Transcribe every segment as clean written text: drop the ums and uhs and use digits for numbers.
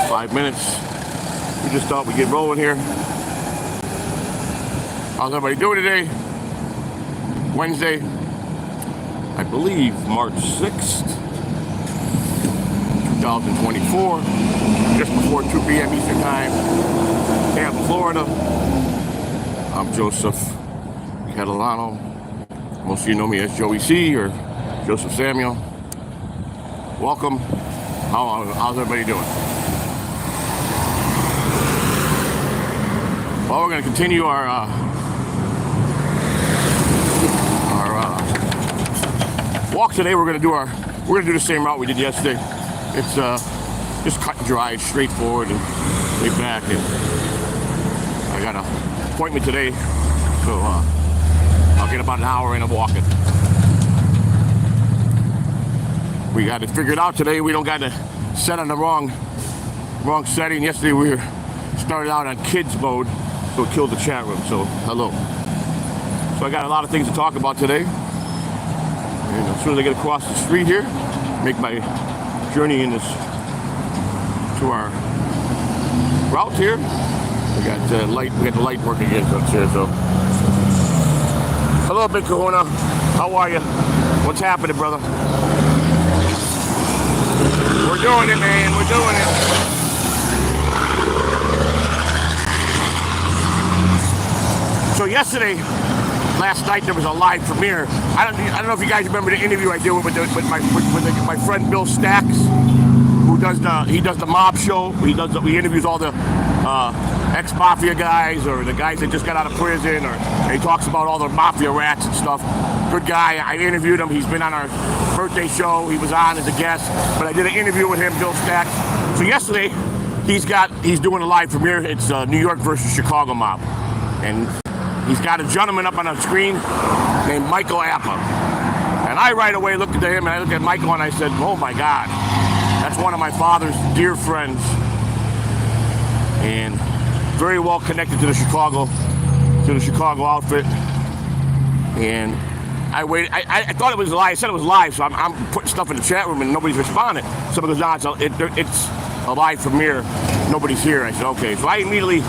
5 minutes. We just thought we'd get rolling here. How's everybody doing today? Wednesday, I believe March 6th, 2024, just before 2 p.m. Eastern Time, Tampa, Florida. I'm Joseph Catalano. Most of you know me as Joey C or Joseph Samuel. Welcome. How's everybody doing? Well, we're going to continue our walk today. We're going to do the same route we did yesterday. It's just cut and dry, straightforward, and laid back. And I got an appointment today, so I'll get about an hour in of walking. We got it figured out today. We don't got to set on the wrong setting. Yesterday we started out on kids mode, so it killed the chat room. So hello. So I got a lot of things to talk about today. And as soon as I get across the street here, make my journey in this to our route here. We got the light working against us here. So hello, Big Kahuna. How are you? What's happening, brother? We're doing it, man. We're doing it. So yesterday, last night, there was a live premiere. I don't know if you guys remember the interview I did with my friend Bill Stacks, who does the mob show. He interviews all the ex-mafia guys or the guys that just got out of prison, and he talks about all the mafia rats and stuff. Good guy. I interviewed him. He's been on our birthday show. He was on as a guest, but I did an interview with him, Bill Stacks. So yesterday, he's doing a live premiere. It's New York versus Chicago mob, and he's got a gentleman up on the screen named Michael Appa. And I right away looked at him and I looked at Michael and I said, oh my God, that's one of my father's dear friends, and very well connected to the Chicago outfit. And I waited. I thought it was live. I said it was live, so I'm putting stuff in the chat room and nobody's responding. Somebody goes, no, it's a live premiere. Nobody's here. I said, okay. So I immediately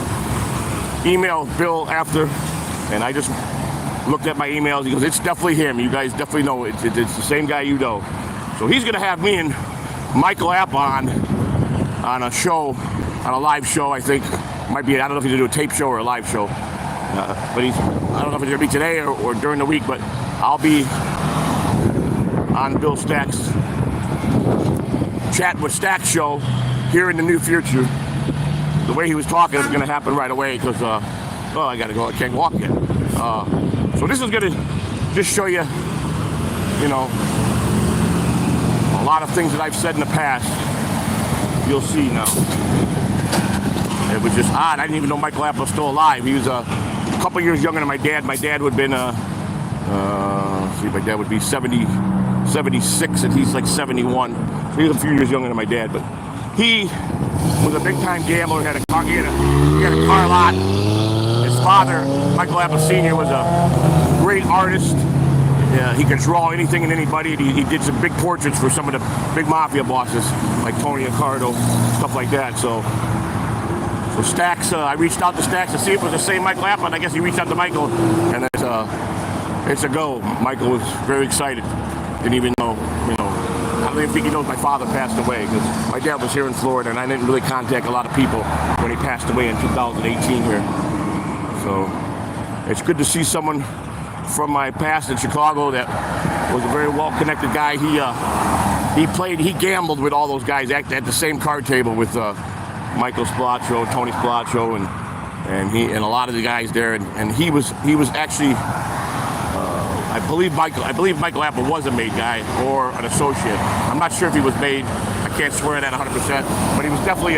emailed Bill after, and I just looked at my emails. He goes, it's definitely him. You guys definitely know it's the same guy you know. So he's going to have me and Michael Appa on a show, on a live show, I think. Might be, I don't know if he's going to do a tape show or a live show. But I don't know if it's going to be today or during the week, but I'll be on Bill Stacks' Chat with Stacks show here in the near future. The way he was talking is going to happen right away because, I got to go. I can't walk yet. So this is going to just show you, a lot of things that I've said in the past. You'll see now. It was just odd. I didn't even know Michael Appa was still alive. He was a couple years younger than my dad. My dad would have been, my dad would be 76, and he's like 71. So he was a few years younger than my dad. But he was a big-time gambler. He had a car lot. His father, Michael Appa Sr., was a great artist. He could draw anything and anybody. He did some big portraits for some of the big mafia bosses, like Tony Accardo, stuff like that. So Stacks, I reached out to Stacks to see if it was the same Michael Appa, and I guess he reached out to Michael, and it's a go. Michael was very excited. Didn't even know, I don't even think he knows my father passed away, because my dad was here in Florida, and I didn't really contact a lot of people when he passed away in 2018 here. So it's good to see someone from my past in Chicago that was a very well-connected guy. He gambled with all those guys at the same card table with Michael Spilotro, Tony Spilotro, and a lot of the guys there. And he was actually, I believe Michael Appa was a made guy or an associate. I'm not sure if he was made. I can't swear that 100%, but he was definitely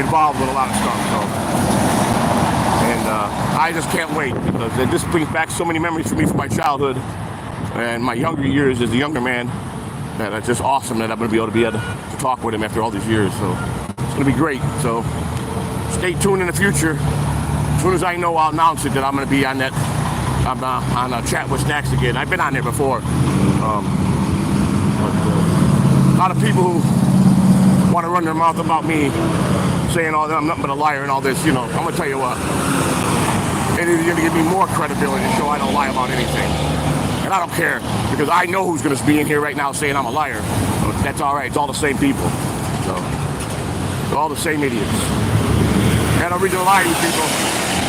involved with a lot of stuff. So. And I just can't wait, because this brings back so many memories for me from my childhood and my younger years as a younger man, that it's just awesome that I'm going to be able to talk with him after all these years. So it's going to be great. So stay tuned in the future. As soon as I know, I'll announce it that I'm going to be on that. I'm on a Chat with Stacks again. I've been on there before. But a lot of people who want to run their mouth about me, saying all that I'm nothing but a liar and all this, I'm going to tell you what. It is going to give me more credibility to show I don't lie about anything. And I don't care, because I know who's going to be in here right now saying I'm a liar. So that's all right. It's all the same people. So, it's all the same idiots. I don't reason to lie to you people.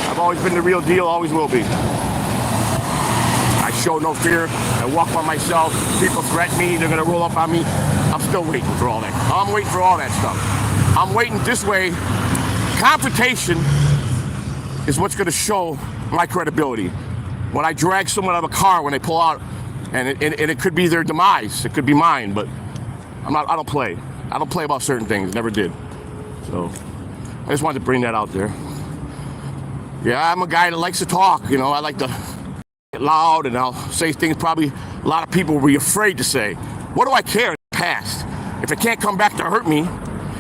I've always been the real deal, always will be. I show no fear. I walk by myself. People threaten me. They're going to roll up on me. I'm still waiting for all that. I'm waiting for all that stuff. I'm waiting this way. Confrontation is what's going to show my credibility. When I drag someone out of a car when they pull out, and it could be their demise. It could be mine, but I don't play. I don't play about certain things. Never did. So I just wanted to bring that out there. Yeah, I'm a guy that likes to talk. I like to get loud, and I'll say things probably a lot of people will be afraid to say. What do I care in the past? If it can't come back to hurt me,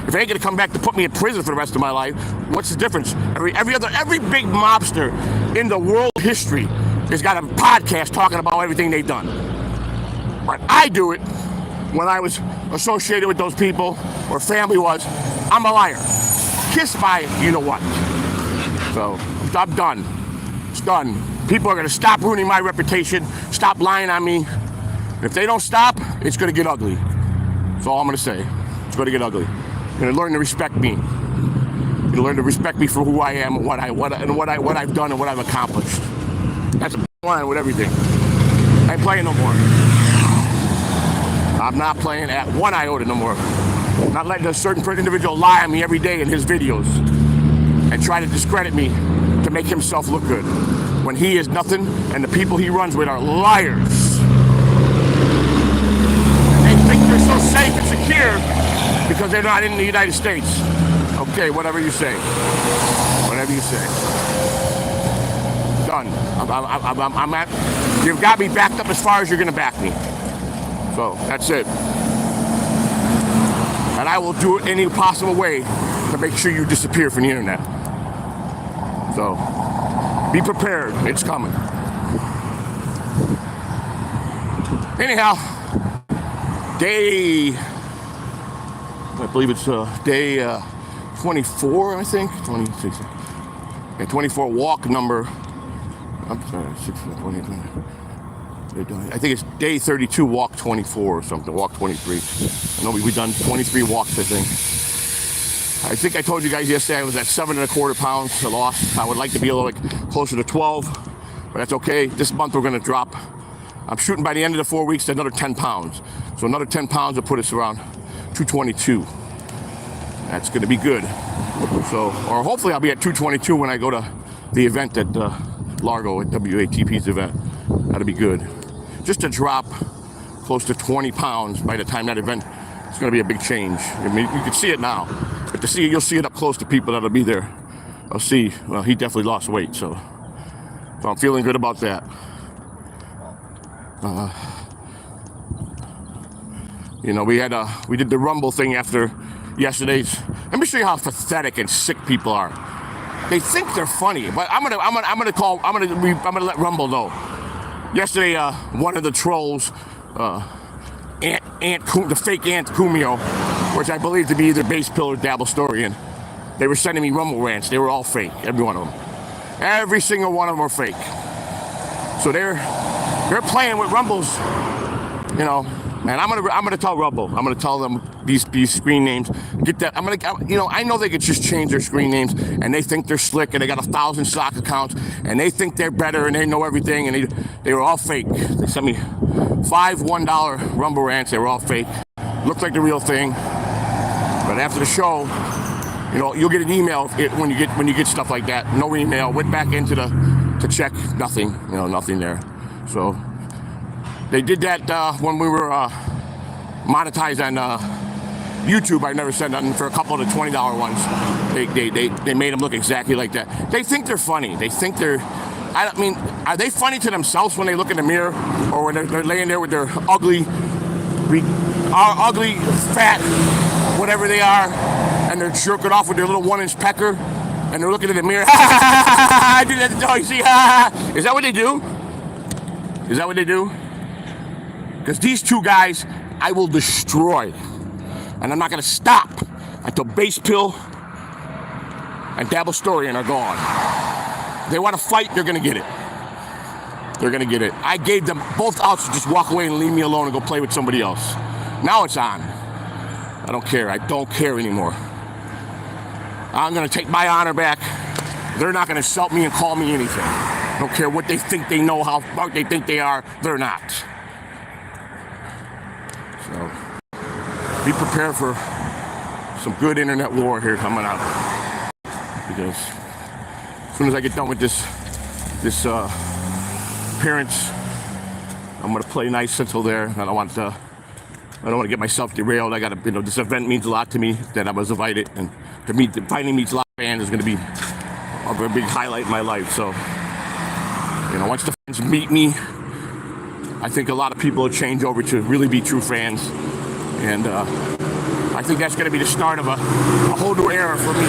if it ain't gonna come back to put me in prison for the rest of my life, what's the difference? Every big mobster in the world history has got a podcast talking about everything they've done. But I do it when I was associated with those people, or family was. I'm a liar. Kiss my you-know-what. So, I'm done. It's done. People are going to stop ruining my reputation, stop lying on me. If they don't stop, it's going to get ugly. That's all I'm going to say. It's going to get ugly. You're going to learn to respect me. You're going to learn to respect me for who I am and what I've done and what I've accomplished. That's a line with everything. I ain't playing no more. I'm not playing at 1 iota no more. I'm not letting a certain individual lie on me every day in his videos and try to discredit me to make himself look good when he is nothing and the people he runs with are liars. And they think they're so safe and secure because they're not in the United States. Okay, whatever you say. Whatever you say. Done. You've got me backed up as far as you're going to back me. So, that's it. And I will do it any possible way to make sure you disappear from the internet. So, be prepared. It's coming. Anyhow, I believe it's day 24, I think. 26. Yeah, 24 walk number. I'm sorry, 20. I think it's day 32, walk 24 or something, walk 23. I know we've done 23 walks, I think I told you guys yesterday I was at 7.25 pounds. I lost. I would like to be a little closer to 12, but that's okay. This month we're going to drop. I'm shooting by the end of the 4 weeks to another 10 pounds. So another 10 pounds will put us around 222. That's going to be good. So, or hopefully I'll be at 222 when I go to the event at Largo, at WATP's event. That'll be good. Just to drop close to 20 pounds by the time that event, it's going to be a big change. I mean, you can see it now, but to see it, you'll see it up close to people that'll be there. I'll see. Well, he definitely lost weight, so I'm feeling good about that. We did the Rumble thing after yesterday's. Let me show you how pathetic and sick people are. They think they're funny, but I'm gonna let Rumble know. Yesterday, one of the trolls, the fake Aunt Cumio, which I believe to be either Base Pill or Dabblestorian, they were sending me Rumble rants. They were all fake, every one of them. Every single one of them were fake. So they're playing with Rumbles, And I'm gonna tell Rumble. I'm gonna tell them these screen names. Get that. I know they could just change their screen names, and they think they're slick, and they got 1,000 stock accounts, and they think they're better, and they know everything, and they were all fake. They sent me 5 $1 Rumble rants. They were all fake. Looked like the real thing. But after the show, you'll get an email when you get stuff like that. No email. Went back into to check. Nothing. Nothing there. So. They did that when we were monetized on YouTube. I never said nothing for a couple of the $20 ones. They made them look exactly like that. They think they're funny. They think they're. Are they funny to themselves when they look in the mirror, or when they're laying there with their ugly, fat, whatever they are, and they're jerking off with their little 1-inch pecker, and they're looking in the mirror. I did that to dog. You see? Is that what they do? Is that what they do? Because these two guys, I will destroy. And I'm not going to stop until Base Pill and Dabble Storian are gone. If they want to fight, they're going to get it. They're going to get it. I gave them both outs to just walk away and leave me alone and go play with somebody else. Now it's on. I don't care. I don't care anymore. I'm going to take my honor back. They're not going to insult me and call me anything. I don't care what they think they know, how smart they think they are. They're not. So, be prepared for some good internet war here coming up. Because as soon as I get done with this appearance, I'm going to play nice until there. I don't want to get myself derailed. I got to, this event means a lot to me that I was invited, and to meet, finding meets live fans is going to be a big highlight in my life. So, once the fans meet me, I think a lot of people will change over to really be true fans, and I think that's going to be the start of a whole new era for me.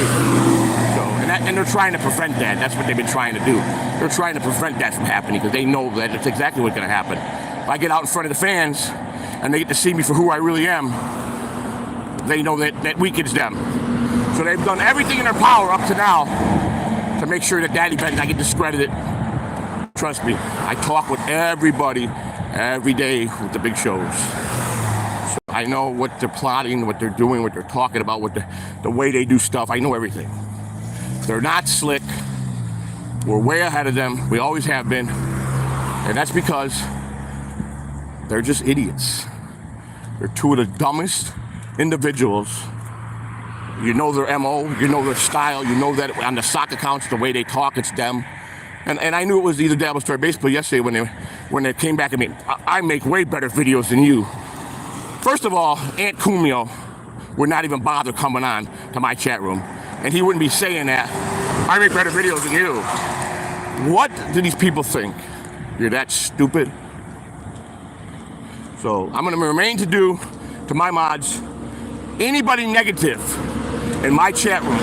So, and they're trying to prevent that. That's what they've been trying to do. They're trying to prevent that from happening because they know that it's exactly what's going to happen. If I get out in front of the fans and they get to see me for who I really am, they know that weakens them. So they've done everything in their power up to now to make sure that Daddy Ben I get discredited. Trust me, I talk with everybody every day with the big shows. So I know what they're plotting, what they're doing, what they're talking about, what the way they do stuff. I know everything. They're not slick. We're way ahead of them. We always have been. And that's because they're just idiots. They're two of the dumbest individuals. You know their MO, you know their style, you know that on the sock accounts, the way they talk, it's them. And I knew it was either Dabble Story or Baseball yesterday when they came back at me. I make way better videos than you. First of all, Aunt Cumio would not even bother coming on to my chat room. And he wouldn't be saying that. I make better videos than you. What do these people think? You're that stupid? So I'm going to remain to do to my mods, anybody negative in my chat room,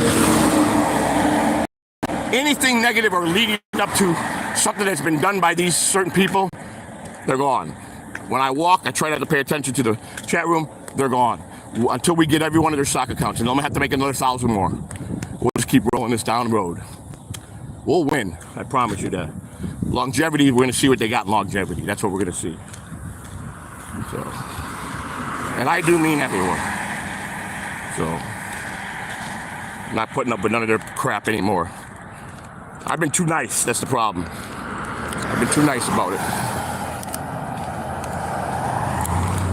anything negative or leading up to something that's been done by these certain people, they're gone. When I walk, I try not to pay attention to the chat room, they're gone. Until we get every one of their stock accounts, and I'm gonna have to make another 1,000 more. We'll just keep rolling this down the road. We'll win, I promise you that. Longevity, we're gonna see what they got in longevity. That's what we're gonna see. So, and I do mean everyone. So, I'm not putting up with none of their crap anymore. I've been too nice, that's the problem. I've been too nice about it.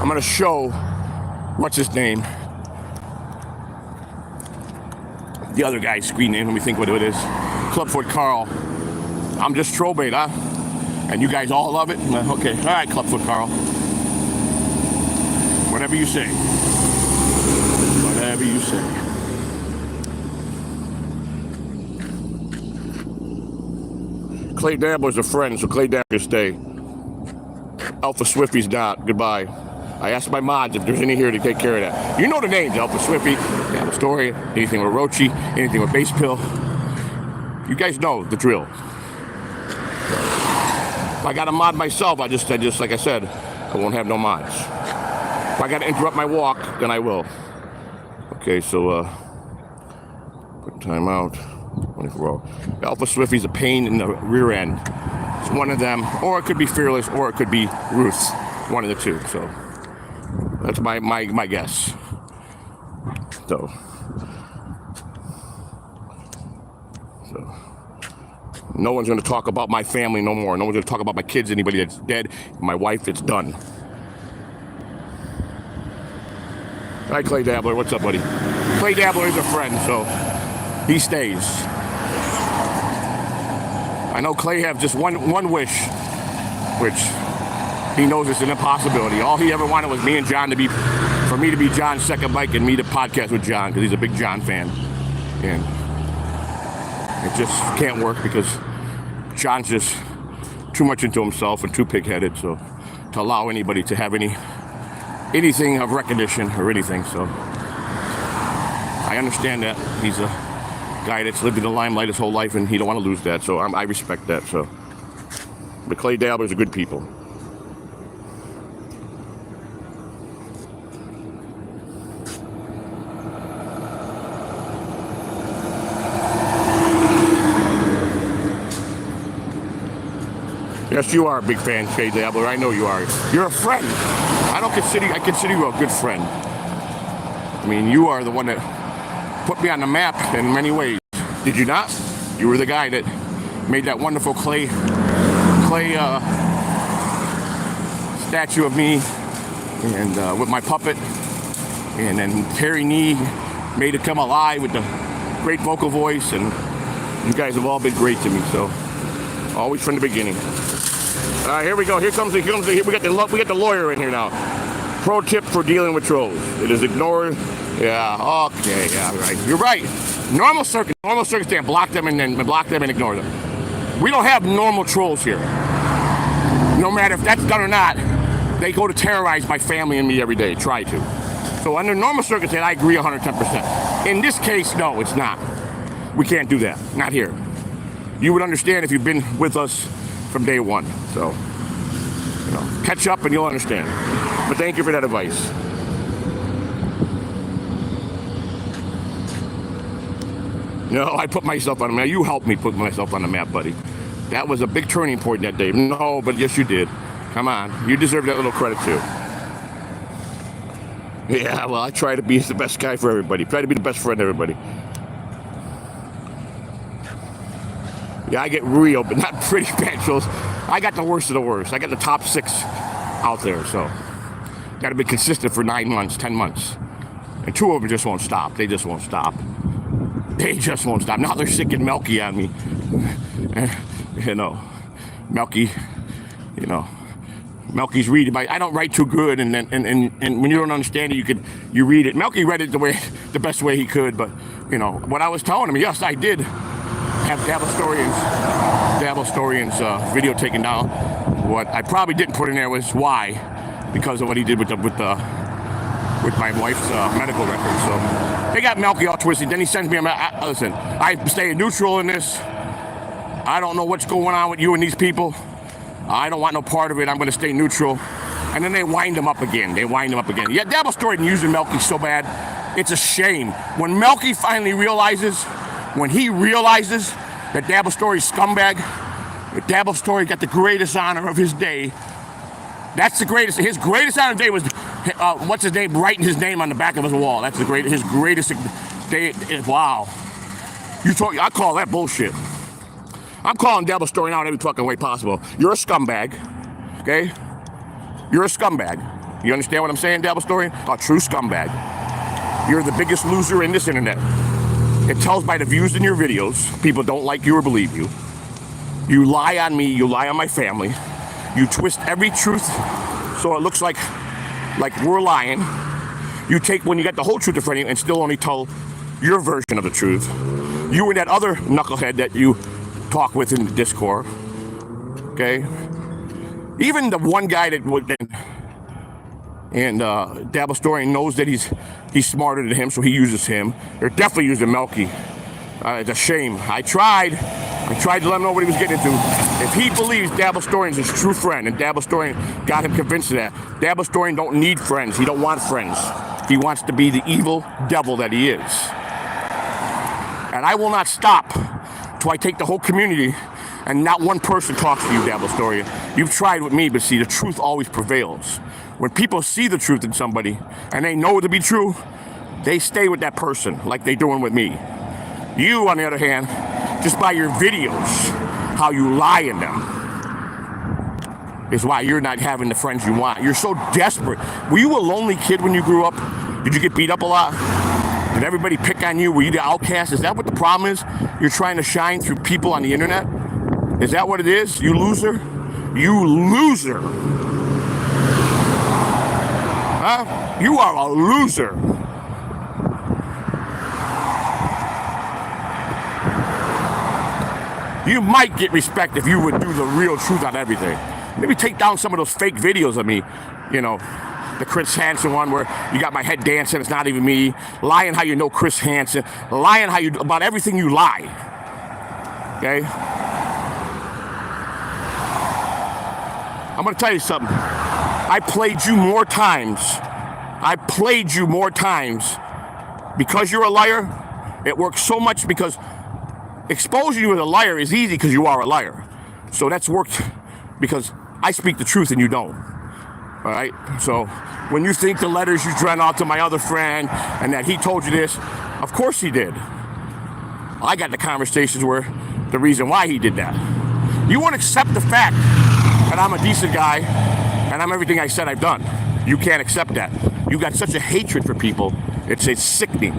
I'm gonna show, what's his name? The other guy's screen name, let me think what it is. Clubfoot Carl. I'm just troll bait, huh? And you guys all love it? Okay, all right, Clubfoot Carl. Whatever you say. Whatever you say. Clay Dabbler's a friend, so Clay Dabbler can stay. Alpha Swiftie's not. Goodbye. I asked my mods if there's any here to take care of that. You know the names, Alpha Swiffy, Dabble Story, anything with Rochi, anything with Base Pill. You guys know the drill. If I got to mod myself, I just like I said, I won't have no mods. If I got to interrupt my walk, then I will. Okay, so put time out. 24 hours. Alpha Swiffy's a pain in the rear end. It's one of them, or it could be Fearless, or it could be Ruth. One of the two. So that's my guess. So no one's going to talk about my family no more. No one's going to talk about my kids, anybody that's dead. My wife, it's done. Hi, Clay Dabbler. What's up, buddy? Clay Dabbler is a friend, so he stays. I know Clay have just one wish, which he knows it's an impossibility. All he ever wanted was me and John for me to be John's second bike and me to podcast with John, because he's a big John fan. And it just can't work because John's just too much into himself and too pig-headed, so to allow anybody to have anything of recognition or anything. So I understand that he's a guy that's lived in the limelight his whole life and he don't want to lose that, so I respect that. So, but Clay Dabbler's are good people. Yes, you are a big fan, Shay Dabbler. I know you are. You're a friend. I consider you a good friend. I mean, you are the one that put me on the map in many ways. Did you not? You were the guy that made that wonderful clay statue of me, and with my puppet, and then Terry Nee made it come alive with the great vocal voice, and you guys have all been great to me. So, always from the beginning. All right, here we go. Here comes we got the lawyer in here now. Pro tip for dealing with trolls: it is ignored. Yeah. Okay. Yeah. Right. You're right. Normal circumstance. Block them and ignore them. We don't have normal trolls here. No matter if that's done or not, they go to terrorize my family and me every day. Try to. So under normal circumstances, I agree 110%. In this case, no, it's not. We can't do that. Not here. You would understand if you've been with us from day one. So, catch up and you'll understand. But thank you for that advice. No, I put myself on the map. You helped me put myself on the map, buddy. That was a big turning point that day. No, but yes, you did. Come on. You deserve that little credit, too. Yeah, well, I try to be the best guy for everybody. Try to be the best friend to everybody. Yeah, I get real, but not pretty bad trolls. I got the worst of the worst. I got the top 6 out there, so. Got to be consistent for 9 months, 10 months. And 2 of them just won't stop. They just won't stop. They just won't stop. Now they're sicking Melky on me. Melky, Melky's reading. I don't write too good, and when you don't understand it, you read it. Melky read it the best way he could, but what I was telling him, yes, I did have Dabble Historians video taken down. What I probably didn't put in there was why, because of what he did with my wife's medical records. So they got Melky all twisted. Then he sends me listen, I'm staying neutral in this. I don't know what's going on with you and these people. I don't want no part of it. I'm going to stay neutral. And then they wind him up again. Yeah, Dabble Story using Melky so bad. It's a shame. When Melky finally realizes that Dabble Story's scumbag, that Dabble Story got the greatest honor of his day. That's the greatest. His greatest honor of the day was, what's his name, writing his name on the back of his wall. That's his greatest day. Wow. I call that bullshit. I'm calling Dabble Story now in every fucking way possible. You're a scumbag, okay? You're a scumbag. You understand what I'm saying, Dabble Story? A true scumbag. You're the biggest loser in this internet. It tells by the views in your videos. People don't like you or believe you. You lie on me. You lie on my family. You twist every truth so it looks like we're lying. You take when you get the whole truth in front of you and still only tell your version of the truth. You and that other knucklehead that you talk with in the Discord, okay? Even the one guy that would, and Dabble Story knows that he's smarter than him, so he uses him. They're definitely using Melky. It's a shame. I tried to let him know what he was getting into. If he believes Dabble Story is his true friend, and Dabble Story got him convinced of that, Dabble Story don't need friends. He don't want friends. He wants to be the evil devil that he is. And I will not stop till I take the whole community and not one person talks to you, Dabble Story. You've tried with me, but see, the truth always prevails. When people see the truth in somebody and they know it to be true, they stay with that person like they're doing with me. You, on the other hand, just by your videos, how you lie in them, is why you're not having the friends you want. You're so desperate. Were you a lonely kid when you grew up? Did you get beat up a lot? Did everybody pick on you? Were you the outcast? Is that what the problem is? You're trying to shine through people on the internet? Is that what it is? You loser? You loser. Huh? You are a loser. You might get respect if you would do the real truth on everything. Maybe take down some of those fake videos of me, the Chris Hansen one where you got my head dancing, it's not even me, lying how you know Chris Hansen, lying about everything you lie, okay? I'm gonna tell you something. I played you more times because you're a liar. It works so much because exposing you as a liar is easy because you are a liar. So that's worked because I speak the truth and you don't. All right? So when you think the letters you drew out to my other friend and that he told you this, of course he did. I got the conversations where the reason why he did that. You won't accept the fact that I'm a decent guy and I'm everything I said I've done. You can't accept that. You got such a hatred for people, it's sickening.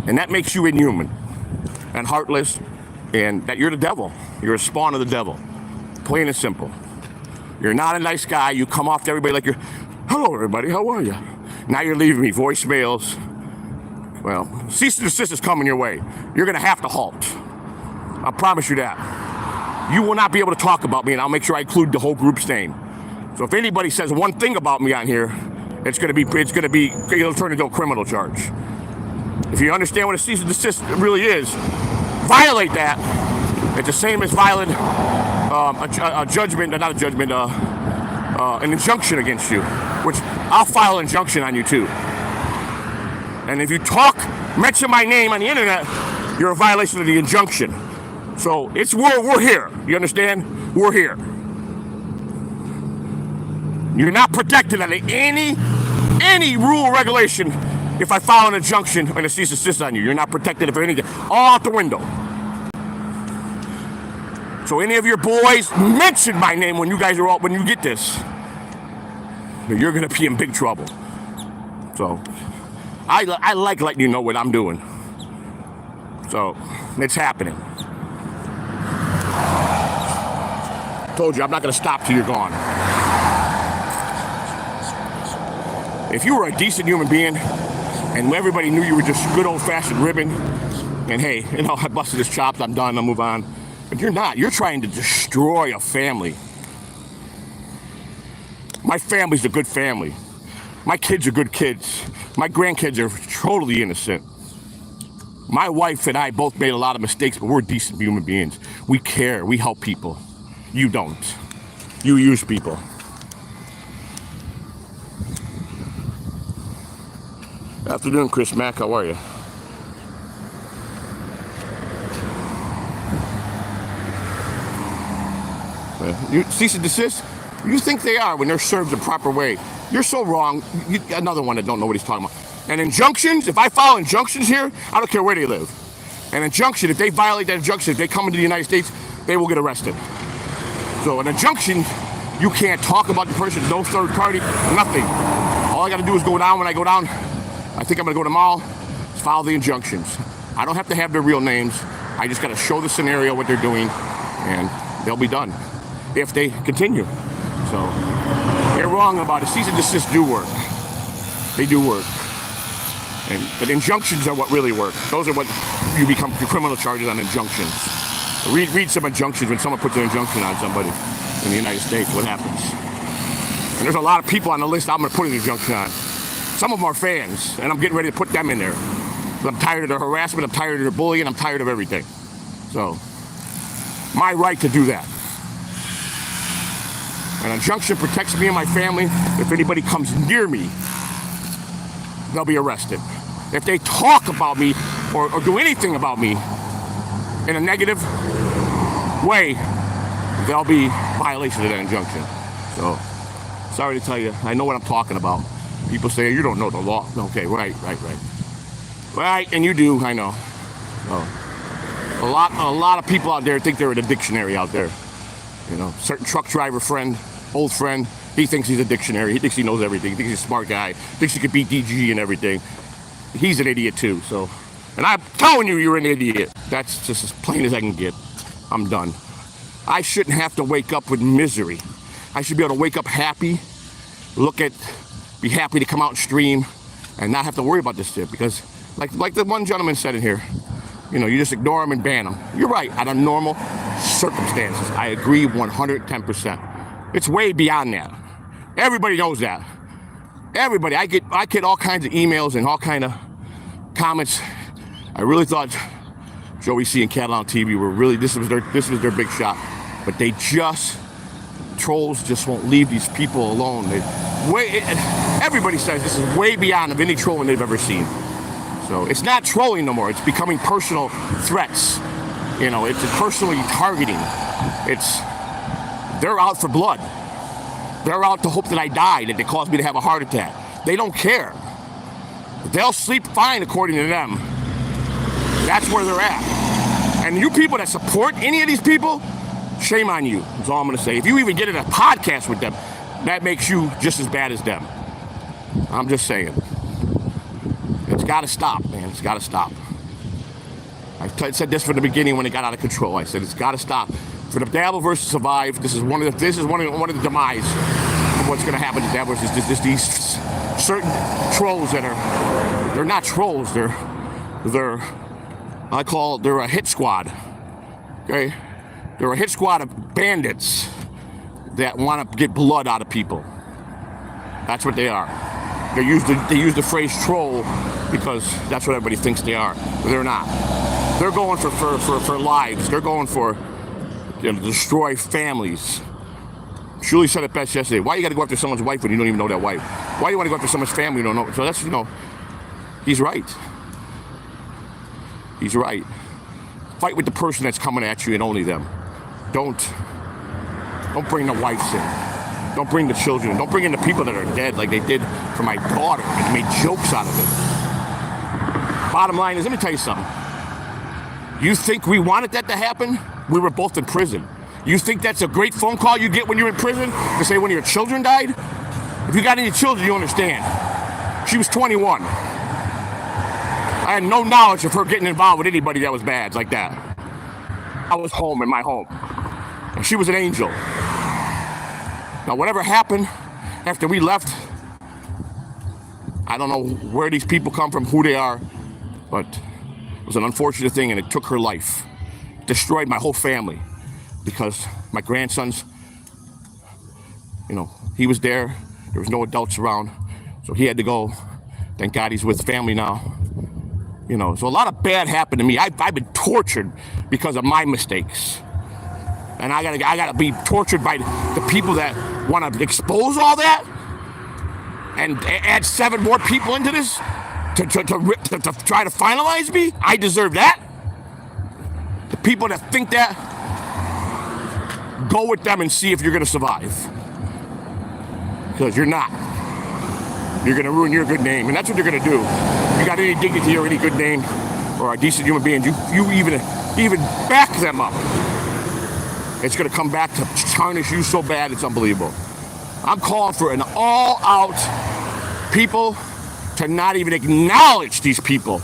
And that makes you inhuman and heartless, and that you're the devil. You're a spawn of the devil. Plain and simple. You're not a nice guy. You come off to everybody like you're, hello everybody, how are you? Now you're leaving me voicemails. Well, cease and desist is coming your way. You're gonna have to halt. I promise you that. You will not be able to talk about me, and I'll make sure I include the whole group's name. So if anybody says one thing about me on here, it'll turn into a criminal charge. If you understand what a cease and desist really is, violate that. It's the same as violating a judgment, not a judgment, an injunction against you, which I'll file an injunction on you too. And if you mention my name on the internet, you're a violation of the injunction. So we're here. You understand? We're here. You're not protected under any rule or regulation. If I file an injunction and a cease and desist on you, you're not protected for anything. All out the window. So any of your boys mention my name when you get this, you're gonna be in big trouble. So I like letting you know what I'm doing. So it's happening. Told you I'm not gonna stop till you're gone. If you were a decent human being and everybody knew you were just good old-fashioned ribbon, and hey, I busted his chops, I'm done, I'll move on. But you're not. You're trying to destroy a family. My family's a good family. My kids are good kids. My grandkids are totally innocent. My wife and I both made a lot of mistakes, but we're decent human beings. We care. We help people. You don't. You use people. Afternoon, Chris Mack. How are you? You cease and desist? You think they are when they're served the proper way. You're so wrong. Another one that don't know what he's talking about. And injunctions, if I file injunctions here, I don't care where they live. An injunction, if they violate that injunction, if they come into the United States, they will get arrested. So an injunction, you can't talk about the person, no third party, nothing. All I got to do is go down. When I go down, I think I'm going to go to the mall, file the injunctions. I don't have to have their real names. I just got to show the scenario, what they're doing, and they'll be done if they continue. So you're wrong about it. Cease and desist do work. They do work. But injunctions are what really work. Those are what you become criminal charges on, injunctions. Read some injunctions. When someone puts an injunction on somebody in the United States, what happens? And there's a lot of people on the list I'm going to put an injunction on. Some of them are fans, and I'm getting ready to put them in there. I'm tired of their harassment, I'm tired of their bullying, I'm tired of everything. So, my right to do that. An injunction protects me and my family. If anybody comes near me, they'll be arrested. If they talk about me or do anything about me in a negative way, there'll be violation of that injunction. So, sorry to tell you, I know what I'm talking about. People say, you don't know the law. Okay, right. Right, and you do, I know. A lot of people out there think they're in a dictionary out there. Certain truck driver friend, old friend, he thinks he's a dictionary. He thinks he knows everything. He thinks he's a smart guy. Thinks he could beat DG and everything. He's an idiot too, so. And I'm telling you, you're an idiot. That's just as plain as I can get. I'm done. I shouldn't have to wake up with misery. I should be able to wake up happy, be happy to come out and stream, and not have to worry about this shit, because like the one gentleman said in here, you just ignore them and ban them. You're right, under normal circumstances. I agree 110%. It's way beyond that. Everybody knows that. Everybody. I get all kinds of emails and all kind of comments. I really thought Joey C and Catalan TV were really, this was their big shot. But trolls just won't leave these people alone. Everybody says this is way beyond of any trolling they've ever seen. So it's not trolling no more. It's becoming personal threats. It's personally targeting. It's They're out for blood. They're out to hope that I die, that they cause me to have a heart attack. They don't care. They'll sleep fine according to them. That's where they're at. And you people that support any of these people, shame on you, that's all I'm going to say. If you even get in a podcast with them, that makes you just as bad as them. I'm just saying. It's got to stop, man. It's got to stop. I said this from the beginning when it got out of control. I said it's got to stop. For the Dabbleverse to survive, this is one of the demise of what's going to happen to Dabbleverse. Is these certain trolls they're not trolls. They're a hit squad. Okay, they're a hit squad of bandits that want to get blood out of people. That's what they are. They use the phrase troll because that's what everybody thinks they are, but they're not. They're going for lives. They're going for destroy families. Julie said it best yesterday. Why you got to go after someone's wife when you don't even know that wife? Why do you want to go after someone's family you don't know? So that's, he's right. He's right. Fight with the person that's coming at you and only them. Don't bring the wives in. Don't bring the children. Don't bring in the people that are dead like they did for my daughter and made jokes out of it. Bottom line is, let me tell you something. You think we wanted that to happen? We were both in prison. You think that's a great phone call you get when you're in prison to say when your children died? If you got any children, you understand. She was 21. I had no knowledge of her getting involved with anybody that was bad like that. I was home in my home. And she was an angel. Now, whatever happened after we left, I don't know where these people come from, who they are, but it was an unfortunate thing, and it took her life. Destroyed my whole family because my grandson's, he was there. There was no adults around, so he had to go. Thank God he's with family now. So a lot of bad happened to me. I've been tortured because of my mistakes. And I gotta be tortured by the people that want to expose all that and add 7 more people into this to try to finalize me. I deserve that. The people that think that, go with them and see if you're gonna survive. Because you're not. You're gonna ruin your good name, and that's what you're gonna do. If you got any dignity or any good name or a decent human being, you even back them up. It's gonna come back to tarnish you so bad it's unbelievable. I'm calling for an all-out people to not even acknowledge these people.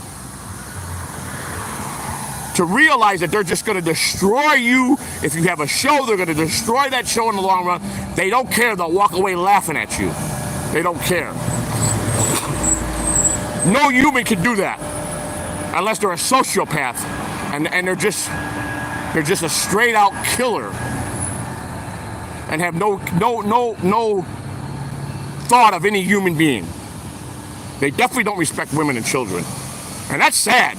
To realize that they're just gonna destroy you. If you have a show, they're gonna destroy that show in the long run. They don't care, they'll walk away laughing at you. They don't care. No human can do that unless they're a sociopath and they're just a straight out killer and have no thought of any human being. They definitely don't respect women and children. And that's sad.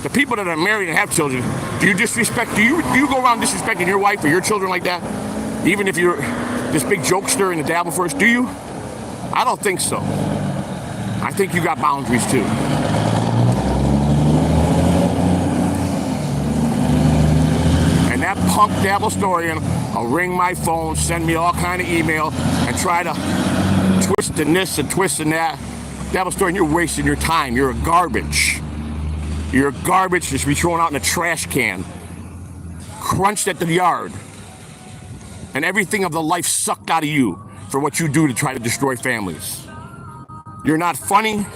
The people that are married and have children, do you go around disrespecting your wife or your children like that? Even if you're this big jokester in the Dabbleverse, do you? I don't think so. I think you got boundaries too. And that punk Dabblestorian will ring my phone, send me all kind of email, and try to twist and this and twist and that. Dabblestorian, you're wasting your time. You're a garbage. You're garbage that should be thrown out in a trash can, crunched at the yard, and everything of the life sucked out of you for what you do to try to destroy families. You're not funny.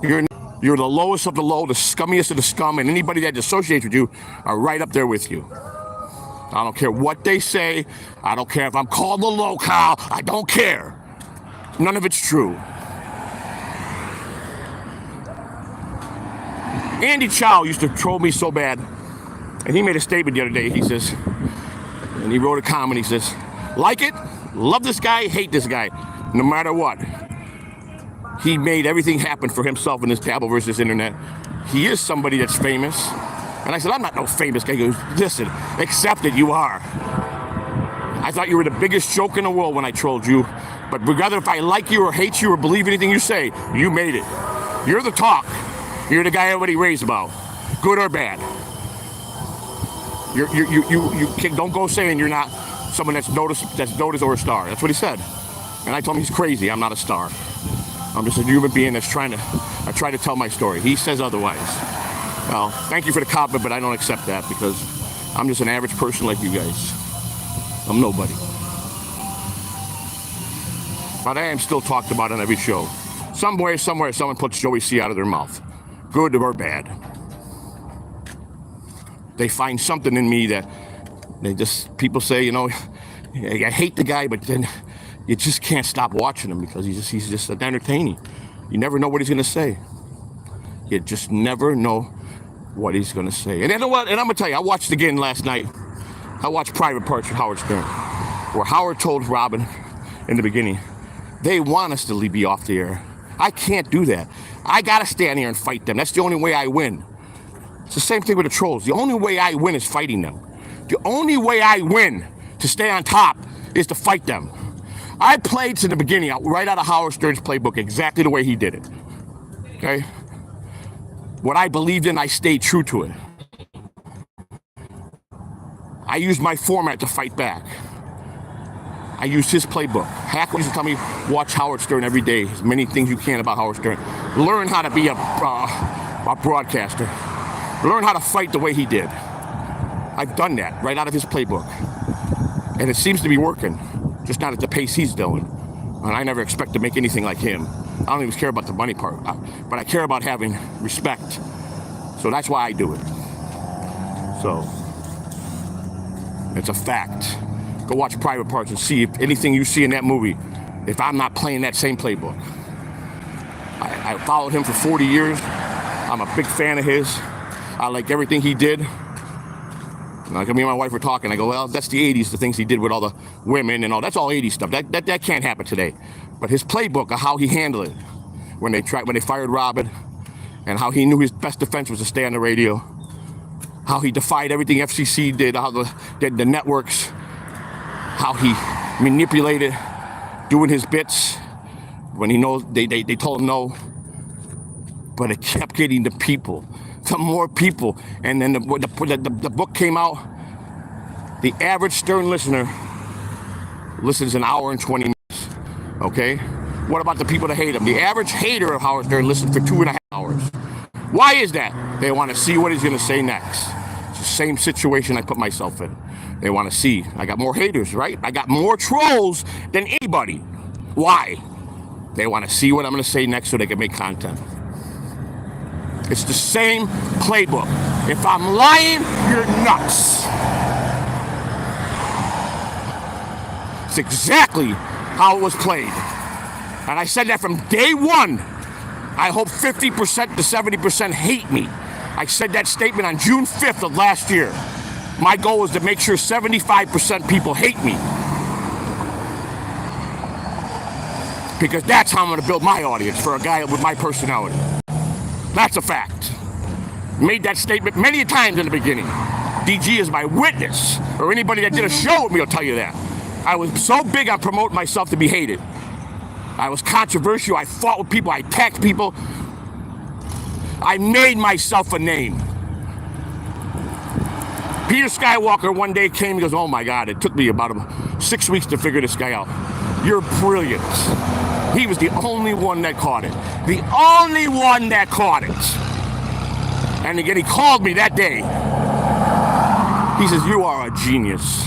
You're the lowest of the low, the scummiest of the scum, and anybody that associates with you are right up there with you. I don't care what they say. I don't care if I'm called the low cow. I don't care. None of it's true. Andy Chow used to troll me so bad, and he made a statement the other day. He says, and he wrote a comment, he says, like it, love this guy, hate this guy, no matter what. He made everything happen for himself in this Dabbleverse, this internet. He is somebody that's famous. And I said, I'm not no famous guy. He goes, listen, accept it, you are. I thought you were the biggest joke in the world when I trolled you. But regardless if I like you or hate you or believe anything you say, you made it. You're the talk. You're the guy everybody raves about, good or bad. You don't go saying you're not someone that's noticed or a star. That's what he said. And I told him he's crazy. I'm not a star. I'm just a human being that's trying to tell my story. He says otherwise. Well, thank you for the compliment, but I don't accept that because I'm just an average person like you guys. I'm nobody. But I am still talked about on every show. Somewhere, someone puts Joey C out of their mouth. Good or bad. They find something in me that people say, you know, I hate the guy, but then you just can't stop watching him because he's just entertaining. You never know what he's going to say. You just never know what he's going to say. And you know what? And I'm going to tell you, I watched again last night. I watched Private Parts with Howard Stern, where Howard told Robin in the beginning, they want us to be off the air. I can't do that. I got to stand here and fight them. That's the only way I win. It's the same thing with the trolls. The only way I win is fighting them. The only way I win to stay on top is to fight them. I played to the beginning, right out of Howard Stern's playbook, exactly the way he did it. Okay? What I believed in, I stayed true to it. I used my format to fight back. I used his playbook. Hack used to tell me, watch Howard Stern every day. As many things you can about Howard Stern. Learn how to be a broadcaster. Learn how to fight the way he did. I've done that right out of his playbook. And it seems to be working. Just not at the pace he's doing. And I never expect to make anything like him. I don't even care about the money part. But I care about having respect. So that's why I do it. So, it's a fact. Go watch Private Parts and see if anything you see in that movie, if I'm not playing that same playbook. I followed him for 40 years. I'm a big fan of his. I like everything he did. Like me and my wife were talking. I go, well, that's the 80s, the things he did with all the women and all. That's all 80s stuff. That can't happen today. But his playbook of how he handled it when they fired Robin, and how he knew his best defense was to stay on the radio, how he defied everything FCC did, how the networks, how he manipulated doing his bits when he knows they told him no, but it kept getting the people. To more people, and then the book came out. The average Stern listener listens an hour and 20 minutes. Okay, what about the people that hate him? The average hater of Howard Stern listens for 2.5 hours. Why is that? They want to see what he's going to say next. It's the same situation I put myself in. They want to see. I got more haters, right? I got more trolls than anybody. Why? They want to see what I'm going to say next so they can make content. It's the same playbook. If I'm lying, you're nuts. It's exactly how it was played. And I said that from day one. I hope 50% to 70% hate me. I said that statement on June 5th of last year. My goal was to make sure 75% people hate me. Because that's how I'm going to build my audience for a guy with my personality. That's a fact. Made that statement many times in the beginning. DG is my witness, or anybody that did a show with me will tell you that. I was so big on promoting myself to be hated. I was controversial. I fought with people. I attacked people. I made myself a name. Peter Skywalker one day came and goes, oh my God, it took me about 6 weeks to figure this guy out. You're brilliant. He was the only one that caught it. The only one that caught it. And again, he called me that day. He says, you are a genius.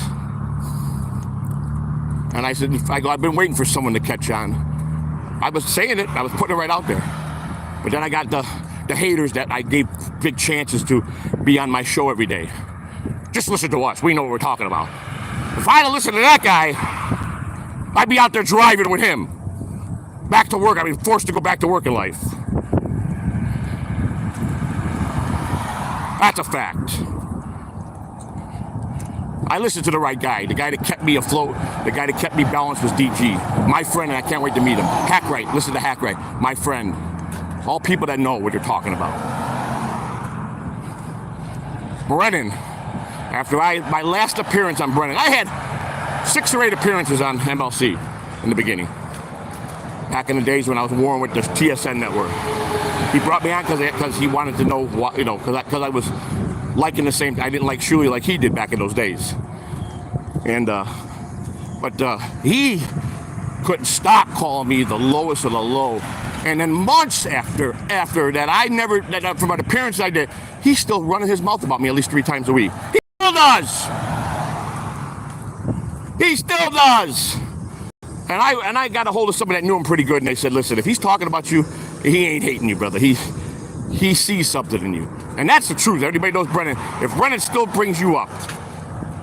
And I said, I've been waiting for someone to catch on. I was saying it. I was putting it right out there. But then I got the haters that I gave big chances to be on my show every day. Just listen to us. We know what we're talking about. If I had listened to that guy, I'd be out there driving with him. Back to work. I'd be forced to go back to work in life. That's a fact. I listened to the right guy. The guy that kept me afloat, the guy that kept me balanced was DG. My friend, and I can't wait to meet him. Hackwright. Listen to Hackwright. My friend. All people that know what they're talking about. Brennan. After my last appearance on Brennan, I had 6 or 8 appearances on MLC in the beginning. Back in the days when I was warring with the TSN network. He brought me on because he wanted to know what, because I was liking the same. I didn't like Shuli like he did back in those days. And but he couldn't stop calling me the lowest of the low. And then months after that, from my appearance I did, he's still running his mouth about me at least 3 times a week. He still does. He still does. And I got a hold of somebody that knew him pretty good, and they said, listen, if he's talking about you, he ain't hating you, brother. He sees something in you. And that's the truth. Everybody knows Brennan. If Brennan still brings you up,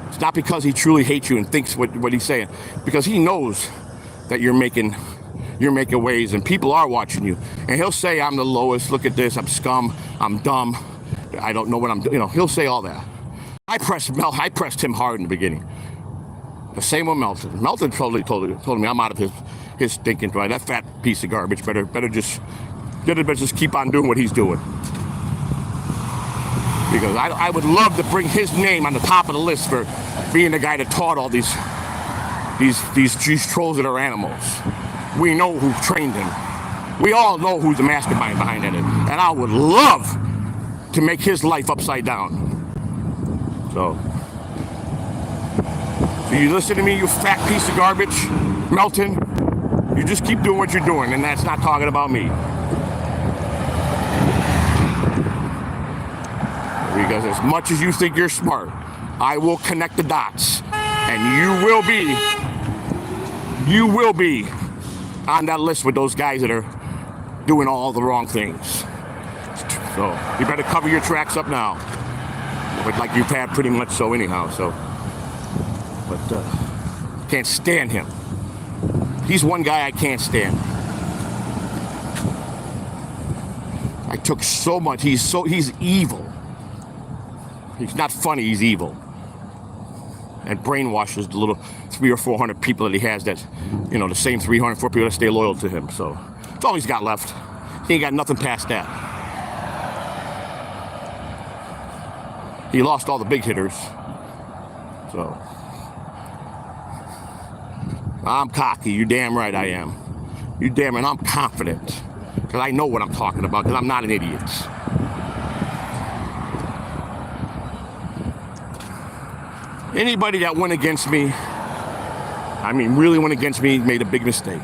it's not because he truly hates you and thinks what he's saying, because he knows that you're making waves and people are watching you. And he'll say, I'm the lowest, look at this, I'm scum, I'm dumb, I don't know what I'm doing. He'll say all that. I pressed him hard in the beginning. The same with Melton. Melton totally told me I'm out of his thinking. Right? That fat piece of garbage better just keep on doing what he's doing. Because I would love to bring his name on the top of the list for being the guy that taught all these trolls that are animals. We know who trained him. We all know who's the mastermind behind it. And I would love to make his life upside down. So you listen to me, you fat piece of garbage, Melton. You just keep doing what you're doing, and that's not talking about me. Because as much as you think you're smart, I will connect the dots, and you will be on that list with those guys that are doing all the wrong things. So you better cover your tracks up now, but like you've had pretty much so anyhow. So. But can't stand him. He's one guy I can't stand. I took so much. He's evil. He's not funny. He's evil. And brainwashes the little 300 or 400 people that he has. That the same 300, 400 people that stay loyal to him. So that's all he's got left. He ain't got nothing past that. He lost all the big hitters. So. I'm cocky. You damn right I am. You damn right I'm confident. Because I know what I'm talking about, because I'm not an idiot. Anybody that went against me, really went against me, made a big mistake.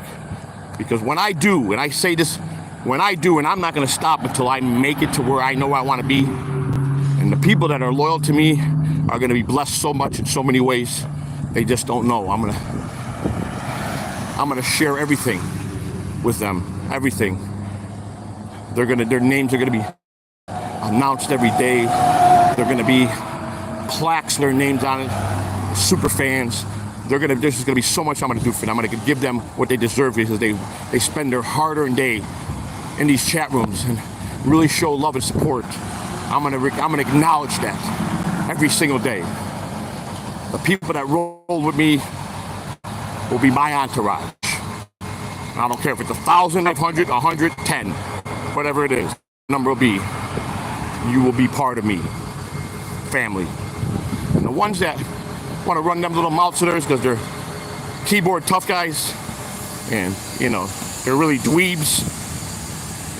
Because when I do, and I say this, when I do, and I'm not going to stop until I make it to where I know I want to be, and the people that are loyal to me are going to be blessed so much in so many ways, they just don't know. I'm gonna share everything with them. Everything. Their names are gonna be announced every day. They're gonna be plaques, their names on it. Super fans. There's just gonna be so much I'm gonna do for them. I'm gonna give them what they deserve because they spend their hard-earned day in these chat rooms and really show love and support. I'm gonna acknowledge that every single day. The people that roll with me will be my entourage. I don't care if it's 1,000, 500, 110, whatever it is, number will be. You will be part of me, family. And the ones that want to run them little mouths of theirs because they're keyboard tough guys, and they're really dweebs,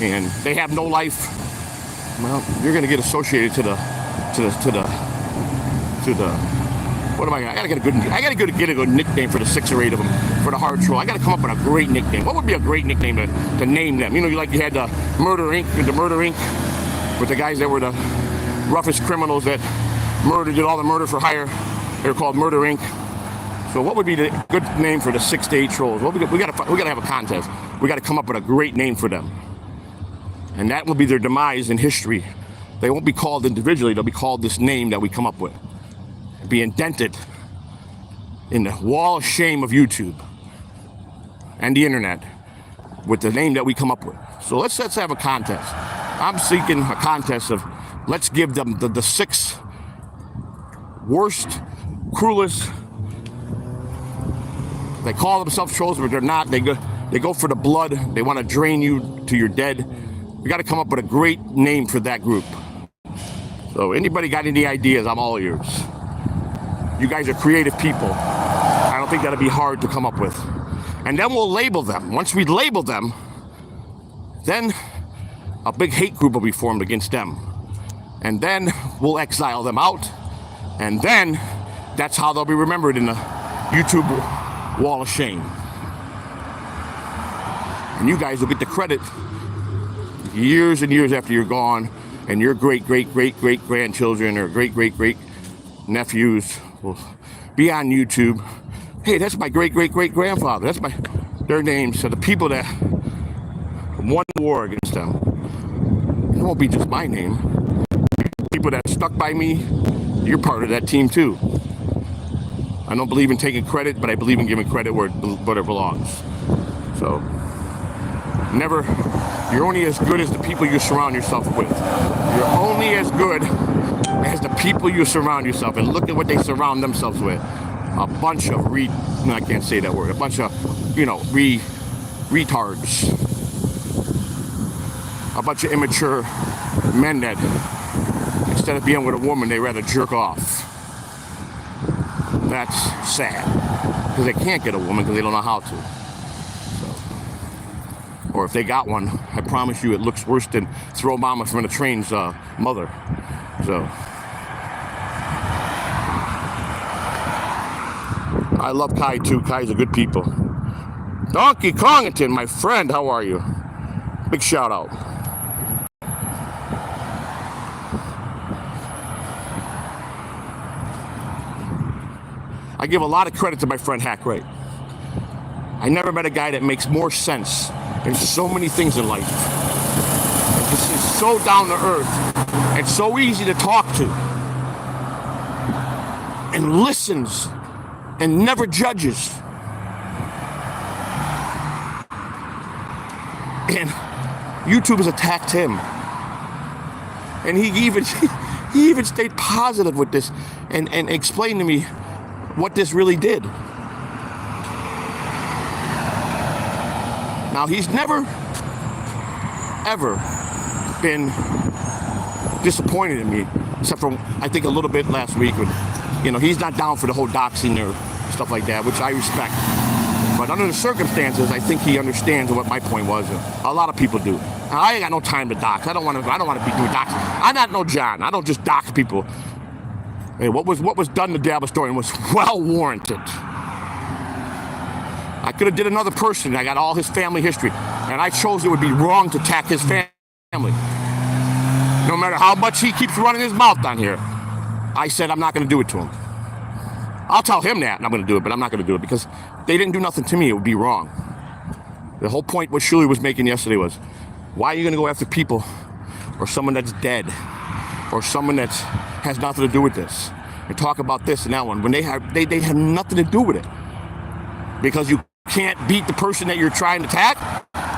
and they have no life. Well, you're gonna get associated to the. What am I gonna? I gotta get a good nickname for the 6 or 8 of them for the hard troll. I gotta come up with a great nickname. What would be a great nickname to name them? You had the Murder Inc. With the guys that were the roughest criminals that did all the murder for hire. They were called Murder Inc. So what would be the good name for the 6 to 8 trolls? Well, we gotta have a contest. We gotta come up with a great name for them, and that will be their demise in history. They won't be called individually. They'll be called this name that we come up with. Be indented in the wall of shame of YouTube and the internet with the name that we come up with. So let's have a contest. I'm seeking a contest of let's give them the 6 worst, cruelest. They call themselves trolls, but they're not. They go for the blood. They want to drain you to your dead. We got to come up with a great name for that group. So anybody got any ideas? I'm all ears. You guys are creative people. I don't think that'll be hard to come up with. And then we'll label them. Once we label them, then a big hate group will be formed against them. And then we'll exile them out. And then that's how they'll be remembered in the YouTube wall of shame. And you guys will get the credit years and years after you're gone, and your great-great-great-great-grandchildren or great-great-great-nephews will be on YouTube. Hey, that's my great-great-great-grandfather. That's their names. So the people that won the war against them. It won't be just my name. People that stuck by me, you're part of that team too. I don't believe in taking credit, but I believe in giving credit where it belongs. So, you're only as good as the people you surround yourself with. You're only as good as the people you surround yourself, and look at what they surround themselves with. A bunch of I can't say that word. A bunch of, retards. A bunch of immature men that, instead of being with a woman, they rather jerk off. That's sad. Because they can't get a woman because they don't know how to. Or if they got one, I promise you it looks worse than throw mama from the train's mother. So I love Kai too. Kai's a good people. Donkey Kongington, my friend, how are you? Big shout out. I give a lot of credit to my friend Hack Ray. I never met a guy that makes more sense in so many things in life. This is so down to earth and so easy to talk to. And listens and never judges. And YouTube has attacked him. And he even stayed positive with this and explained to me what this really did. Now, he's never, ever been disappointed in me, except for, I think, a little bit last week when, he's not down for the whole doxing or stuff like that, which I respect. But under the circumstances, I think he understands what my point was. A lot of people do. I ain't got no time to dox. I don't want to be doing doxing. I'm not no John. I don't just dox people. Hey, what was done to Dab Historian was well warranted. I could have did another person. I got all his family history, and I chose it would be wrong to attack his family. No matter how much he keeps running his mouth down here, I said I'm not going to do it to him. I'll tell him that, and I'm going to do it, but I'm not going to do it because they didn't do nothing to me. It would be wrong. The whole point what Shuli was making yesterday was, why are you going to go after people or someone that's dead or someone that has nothing to do with this and talk about this and that one when they have nothing to do with it? Because you can't beat the person that you're trying to attack?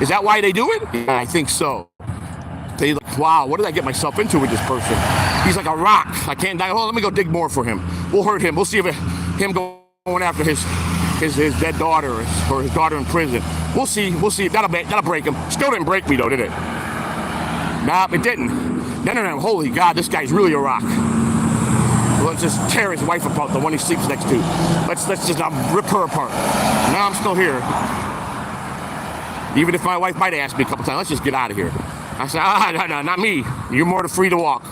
Is that why they do it? Yeah, I think so. They like, wow, what did I get myself into with this person? He's like a rock. I can't die. Hold on, let me go dig more for him. We'll hurt him. We'll see if him going after his dead daughter or his daughter in prison. We'll see. That'll break him. Still didn't break me though, did it? Nah, it didn't. No. Holy God, this guy's really a rock. Let's just tear his wife apart, the one he sleeps next to. Let's just rip her apart. Now I'm still here. Even if my wife might ask me a couple times, let's just get out of here. I said, no, not me. You're more than free to walk.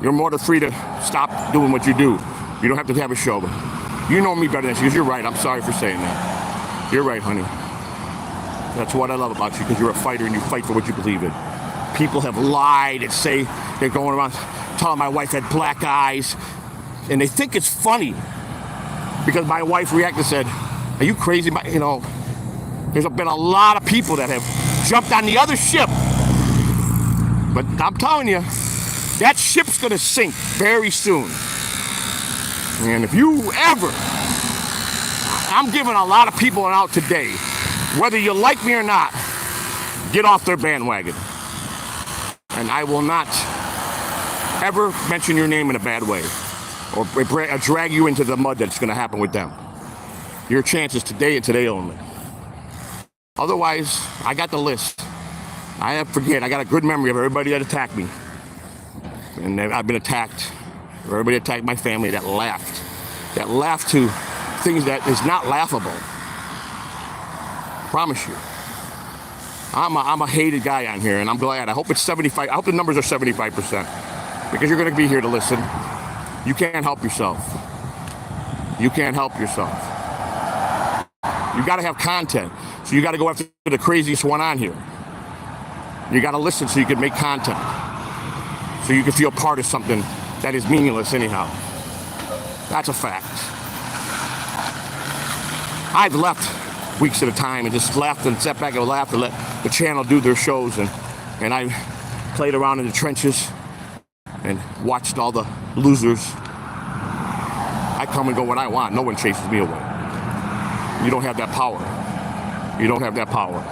You're more than free to stop doing what you do. You don't have to have a show. But you know me better than she is. You're right. I'm sorry for saying that. You're right, honey. That's what I love about you, because you're a fighter and you fight for what you believe in. People have lied and say they're going around telling my wife had black eyes, and they think it's funny because my wife reacted and said, are you crazy? There's been a lot of people that have jumped on the other ship, but I'm telling you, that ship's gonna sink very soon. And if you ever, I'm giving a lot of people out today, whether you like me or not, get off their bandwagon. And I will not ever mention your name in a bad way or drag you into the mud that's going to happen with them. Your chance is today and today only. Otherwise, I got the list. I got a good memory of everybody that attacked me. And I've been attacked. Everybody attacked my family that laughed. That laughed to things that is not laughable. Promise you. I'm a hated guy on here, and I'm glad. I hope it's 75. I hope the numbers are 75%. because you're going to be here to listen. You can't help yourself. You can't help yourself. You got to have content. So you got to go after the craziest one on here. You got to listen so you can make content. So you can feel part of something that is meaningless anyhow. That's a fact. I've left weeks at a time and just left and sat back and laughed and let the channel do their shows. And I played around in the trenches and watched all the losers. I come and go when I want. No one chases me away. You don't have that power. You don't have that power.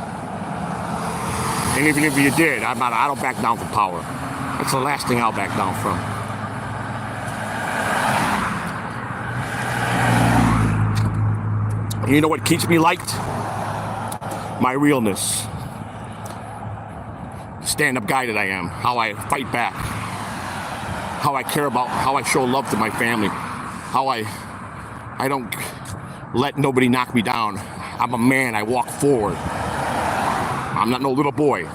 And even if you did, I don't back down from power. That's the last thing I'll back down from. And you know what keeps me liked? My realness. Stand-up guy that I am. How I fight back. How I care about, how I show love to my family. How I don't let nobody knock me down. I'm a man, I walk forward. I'm not no little boy.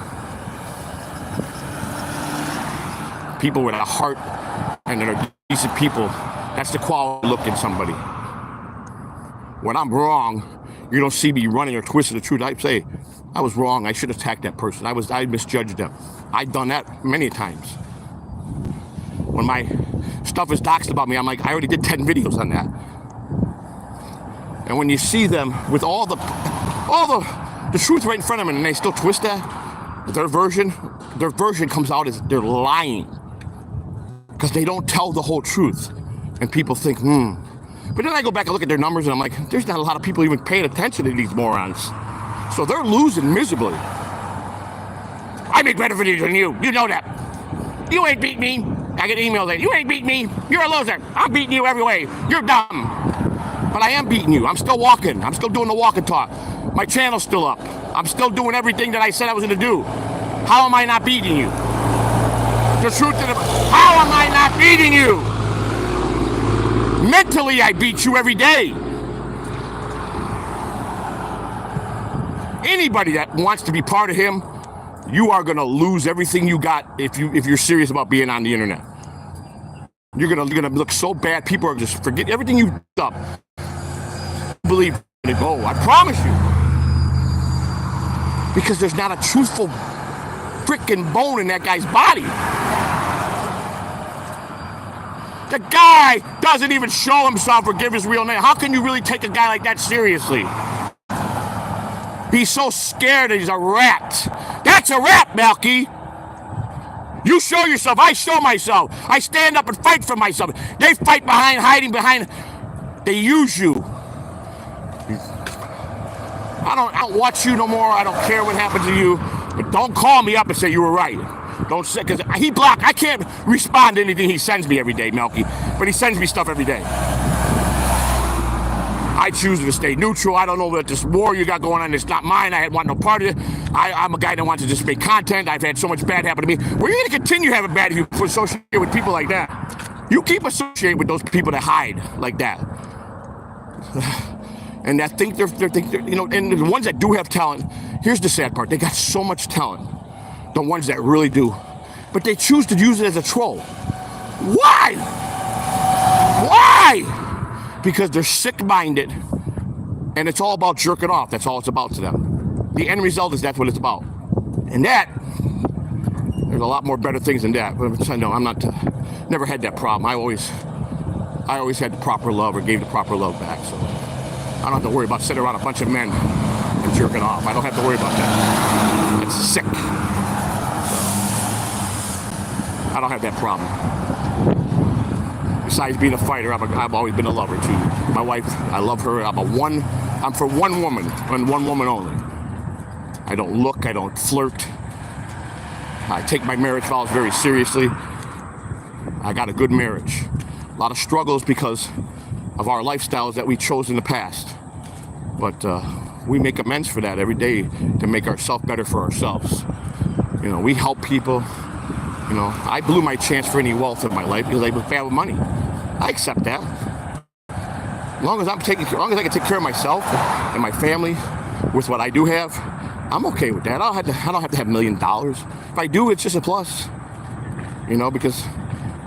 People with a heart and that are decent people, that's the quality look in somebody. When I'm wrong, you don't see me running or twisting the truth. I say, I was wrong, I should attack that person. I misjudged them. I've done that many times. When my stuff is doxed about me, I'm like, I already did 10 videos on that. And when you see them with all the truth right in front of them and they still twist that, their version comes out as they're lying. Because they don't tell the whole truth. And people think, But then I go back and look at their numbers and I'm like, there's not a lot of people even paying attention to these morons. So they're losing miserably. I make better videos than you. You know that. You ain't beat me. I get emails like, you ain't beat me. You're a loser. I'm beating you every way. You're dumb. But I am beating you. I'm still walking. I'm still doing the walk and talk. My channel's still up. I'm still doing everything that I said I was going to do. How am I not beating you? The truth of how am I not beating you? Mentally, I beat you every day. Anybody that wants to be part of him, you are going to lose everything you got if you're serious about being on the internet. You're gonna look so bad. People are just forget everything you've done. Believe it. Oh, I promise you. Because there's not a truthful freaking bone in that guy's body. The guy doesn't even show himself or give his real name. How can you really take a guy like that seriously? He's so scared that he's a rat. That's a rat, Melky. You show yourself, I show myself. I stand up and fight for myself. They fight hiding behind. They use you. I don't watch you no more. I don't care what happens to you. But don't call me up and say you were right. Don't say, because he blocked. I can't respond to anything he sends me every day, Melky. But he sends me stuff every day. I choose to stay neutral. I don't know what this war you got going on. It's not mine. I want no part of it. I'm a guy that wants to just make content. I've had so much bad happen to me. We're going to continue having bad if you associate with people like that. You keep associating with those people that hide like that. And that think they're you know, and the ones that do have talent, here's the sad part. They got so much talent. The ones that really do. But they choose to use it as a troll. Why? Why? Because they're sick-minded, and it's all about jerking off. That's all it's about to them. The end result is that's what it's about. And that, there's a lot more better things than that. But I know I'm not, never had that problem. I always had the proper love or gave the proper love back. So I don't have to worry about sitting around a bunch of men and jerking off. I don't have to worry about that. It's sick. I don't have that problem. Besides being a fighter, I've always been a lover too. My wife, I love her. I'm for one woman and one woman only. I don't look, I don't flirt. I take my marriage vows very seriously. I got a good marriage. A lot of struggles because of our lifestyles that we chose in the past. But we make amends for that every day to make ourselves better for ourselves. You know, we help people. You know, I blew my chance for any wealth in my life because I was bad with money. I accept that. As long as I can take care of myself and my family with what I do have, I'm okay with that. I don't have to have $1 million. If I do, it's just a plus. You know, because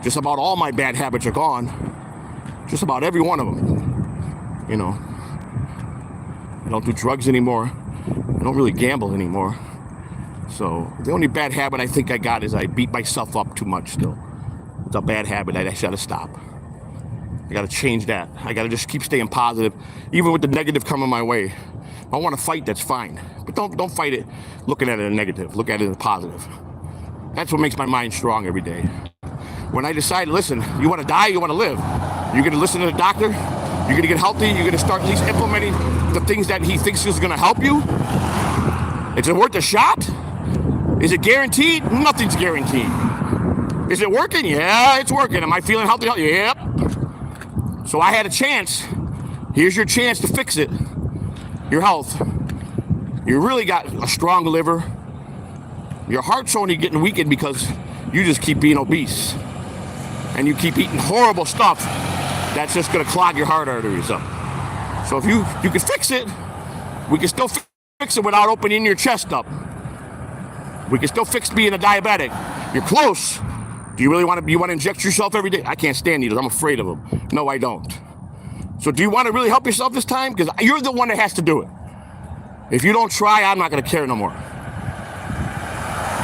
Just about all my bad habits are gone. Just about every one of them. You know, I don't do drugs anymore. I don't really gamble anymore. So the only bad habit I think I got is I beat myself up too much still. It's a bad habit I gotta stop. I gotta change that. I gotta just keep staying positive, even with the negative coming my way. If I want to fight, that's fine. But don't fight it looking at it as negative. Look at it as positive. That's what makes my mind strong every day. When I decide, listen, you want to die, you want to live. You're going to listen to the doctor. You're going to get healthy. You're going to start at least implementing the things that he thinks is going to help you. Is it worth a shot? Is it guaranteed? Nothing's guaranteed. Is it working? Yeah, it's working. Am I feeling healthy? Yep. So I had a chance. Here's your chance to fix it. Your health. You really got a strong liver. Your heart's only getting weakened because you just keep being obese. And you keep eating horrible stuff that's just going to clog your heart arteries up. So if you can fix it, we can still fix it without opening your chest up. We can still fix being a diabetic. You're close. Do you really want to inject yourself every day? I can't stand needles. I'm afraid of them. No, I don't. So do you want to really help yourself this time? Because you're the one that has to do it. If you don't try, I'm not going to care no more.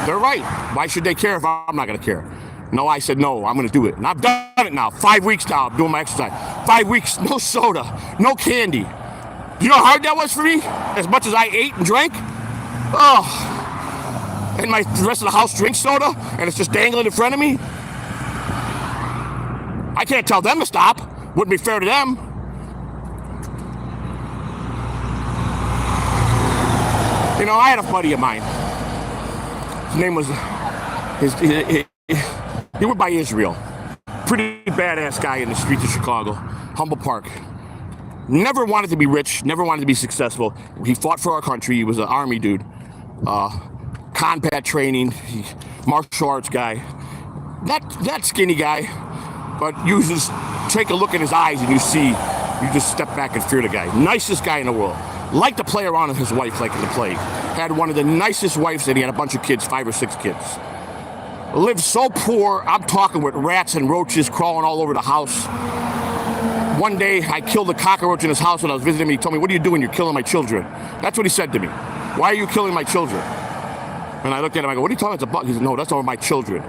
They're right. Why should they care if I'm not going to care? No, I said, no, I'm going to do it. And I've done it now. 5 weeks now. I'm doing my exercise. 5 weeks, no soda, no candy. You know how hard that was for me? As much as I ate and drank? Oh. And the rest of the house drinks soda, and it's just dangling in front of me? I can't tell them to stop. Wouldn't be fair to them. You know, I had a buddy of mine. His name was, he went by Israel. Pretty badass guy in the streets of Chicago. Humble Park. Never wanted to be rich, never wanted to be successful. He fought for our country. He was an army dude. Combat training, martial arts guy. That skinny guy, but you just take a look in his eyes and you just step back and fear the guy. Nicest guy in the world. Liked to play around with his wife like in the plague. Had one of the nicest wives, and he had a bunch of kids, 5 or 6 kids. Lived so poor, I'm talking with rats and roaches crawling all over the house. One day, I killed a cockroach in his house when I was visiting him. He told me, what are you doing? You're killing my children. That's what he said to me. Why are you killing my children? And I looked at him, I go, what are you talking about? It's a bug. He said, no, that's all my children.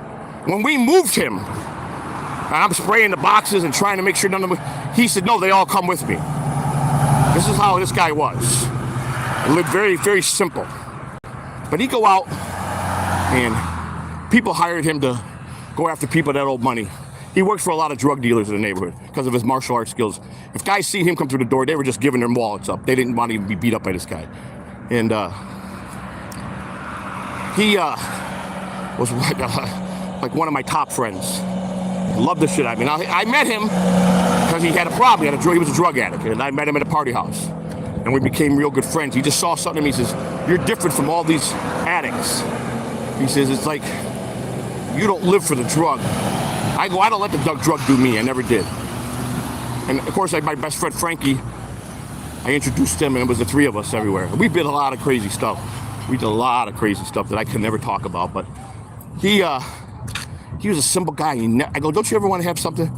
When we moved him, and I'm spraying the boxes and trying to make sure none of them, he said, no, they all come with me. This is how this guy was. He lived very, very simple. But he'd go out, and people hired him to go after people that owed money. He worked for a lot of drug dealers in the neighborhood because of his martial arts skills. If guys see him come through the door, they were just giving their wallets up. They didn't want to even be beat up by this guy. And he was like one of my top friends. Loved the shit out of me. Now, I met him because he had a problem. He was a drug addict, and I met him at a party house. And we became real good friends. He just saw something in me. He says, you're different from all these addicts. He says, it's like, you don't live for the drug. I go, I don't let the drug do me. I never did. And of course, my best friend, Frankie, I introduced him, and it was the 3 of us everywhere. We did a lot of crazy stuff. We did a lot of crazy stuff that I could never talk about. But he was a simple guy. I go, don't you ever want to have something?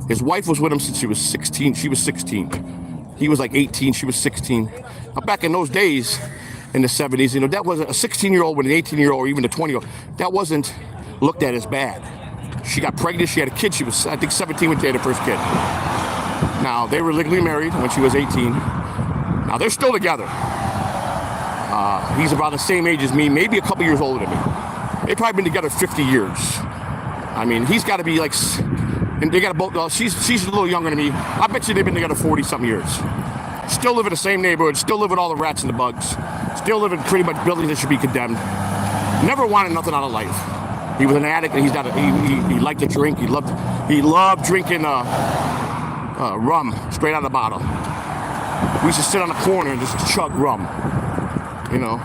His wife was with him since she was 16. She was 16. He was like 18. She was 16. Now, back in those days, in the 70s, you know, that wasn't a 16-year-old with an 18-year-old or even a 20-year-old. That wasn't looked at as bad. She got pregnant. She had a kid. She was, I think, 17 when she had her first kid. Now, they were legally married when she was 18. Now, they're still together. He's about the same age as me, maybe a couple years older than me. They've probably been together 50 years. I mean, he's got to be like, and they got both, she's a little younger than me. I bet you they've been together 40-something years. Still live in the same neighborhood, still live with all the rats and the bugs. Still live in pretty much buildings that should be condemned. Never wanted nothing out of life. He was an addict, and he liked to drink. He loved drinking rum straight out of the bottle. We used to sit on the corner and just chug rum, you know.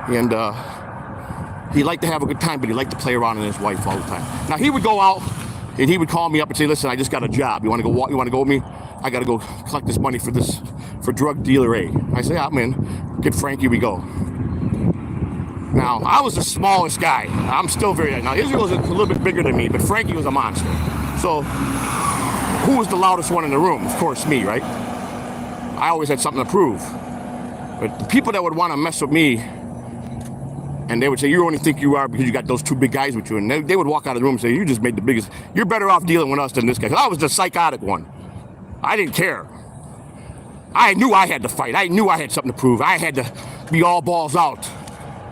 And he liked to have a good time, but he liked to play around with his wife all the time. Now, he would go out, and he would call me up and say, listen, I just got a job. You want to go walk? You want to go with me? I got to go collect this money for drug dealer A. I say, I'm in. Get Frankie, we go. Now, I was the smallest guy. I'm still very, now Israel was a little bit bigger than me, but Frankie was a monster. So, who was the loudest one in the room? Of course, me, right? I always had something to prove. But the people that would want to mess with me, and they would say, you only think you are because you got those two big guys with you. And they would walk out of the room and say, you just made the biggest, you're better off dealing with us than this guy. 'Cause I was the psychotic one. I didn't care. I knew I had to fight. I knew I had something to prove. I had to be all balls out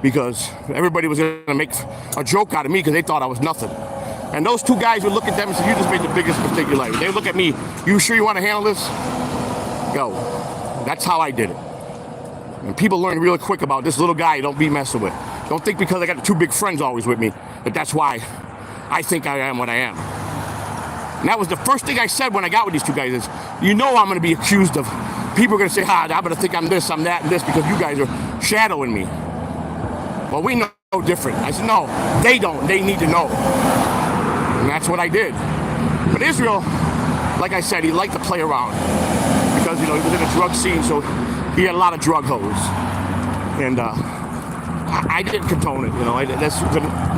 because everybody was going to make a joke out of me because they thought I was nothing. And those two guys would look at them and say, you just made the biggest mistake of your life. They would look at me, you sure you want to handle this? Go. That's how I did it. And people learn real quick about this little guy you don't be messing with. Don't think because I got two big friends always with me that's why I think I am what I am. And that was the first thing I said when I got with these two guys is, you know I'm going to be accused of, people are going to say, I'm going to think I'm this, I'm that, and this because you guys are shadowing me. Well, we know different. I said, no, they don't. They need to know. And that's what I did. But Israel, like I said, he liked to play around because, he was in a drug scene, so he had a lot of drug hoes. And I didn't condone it, that's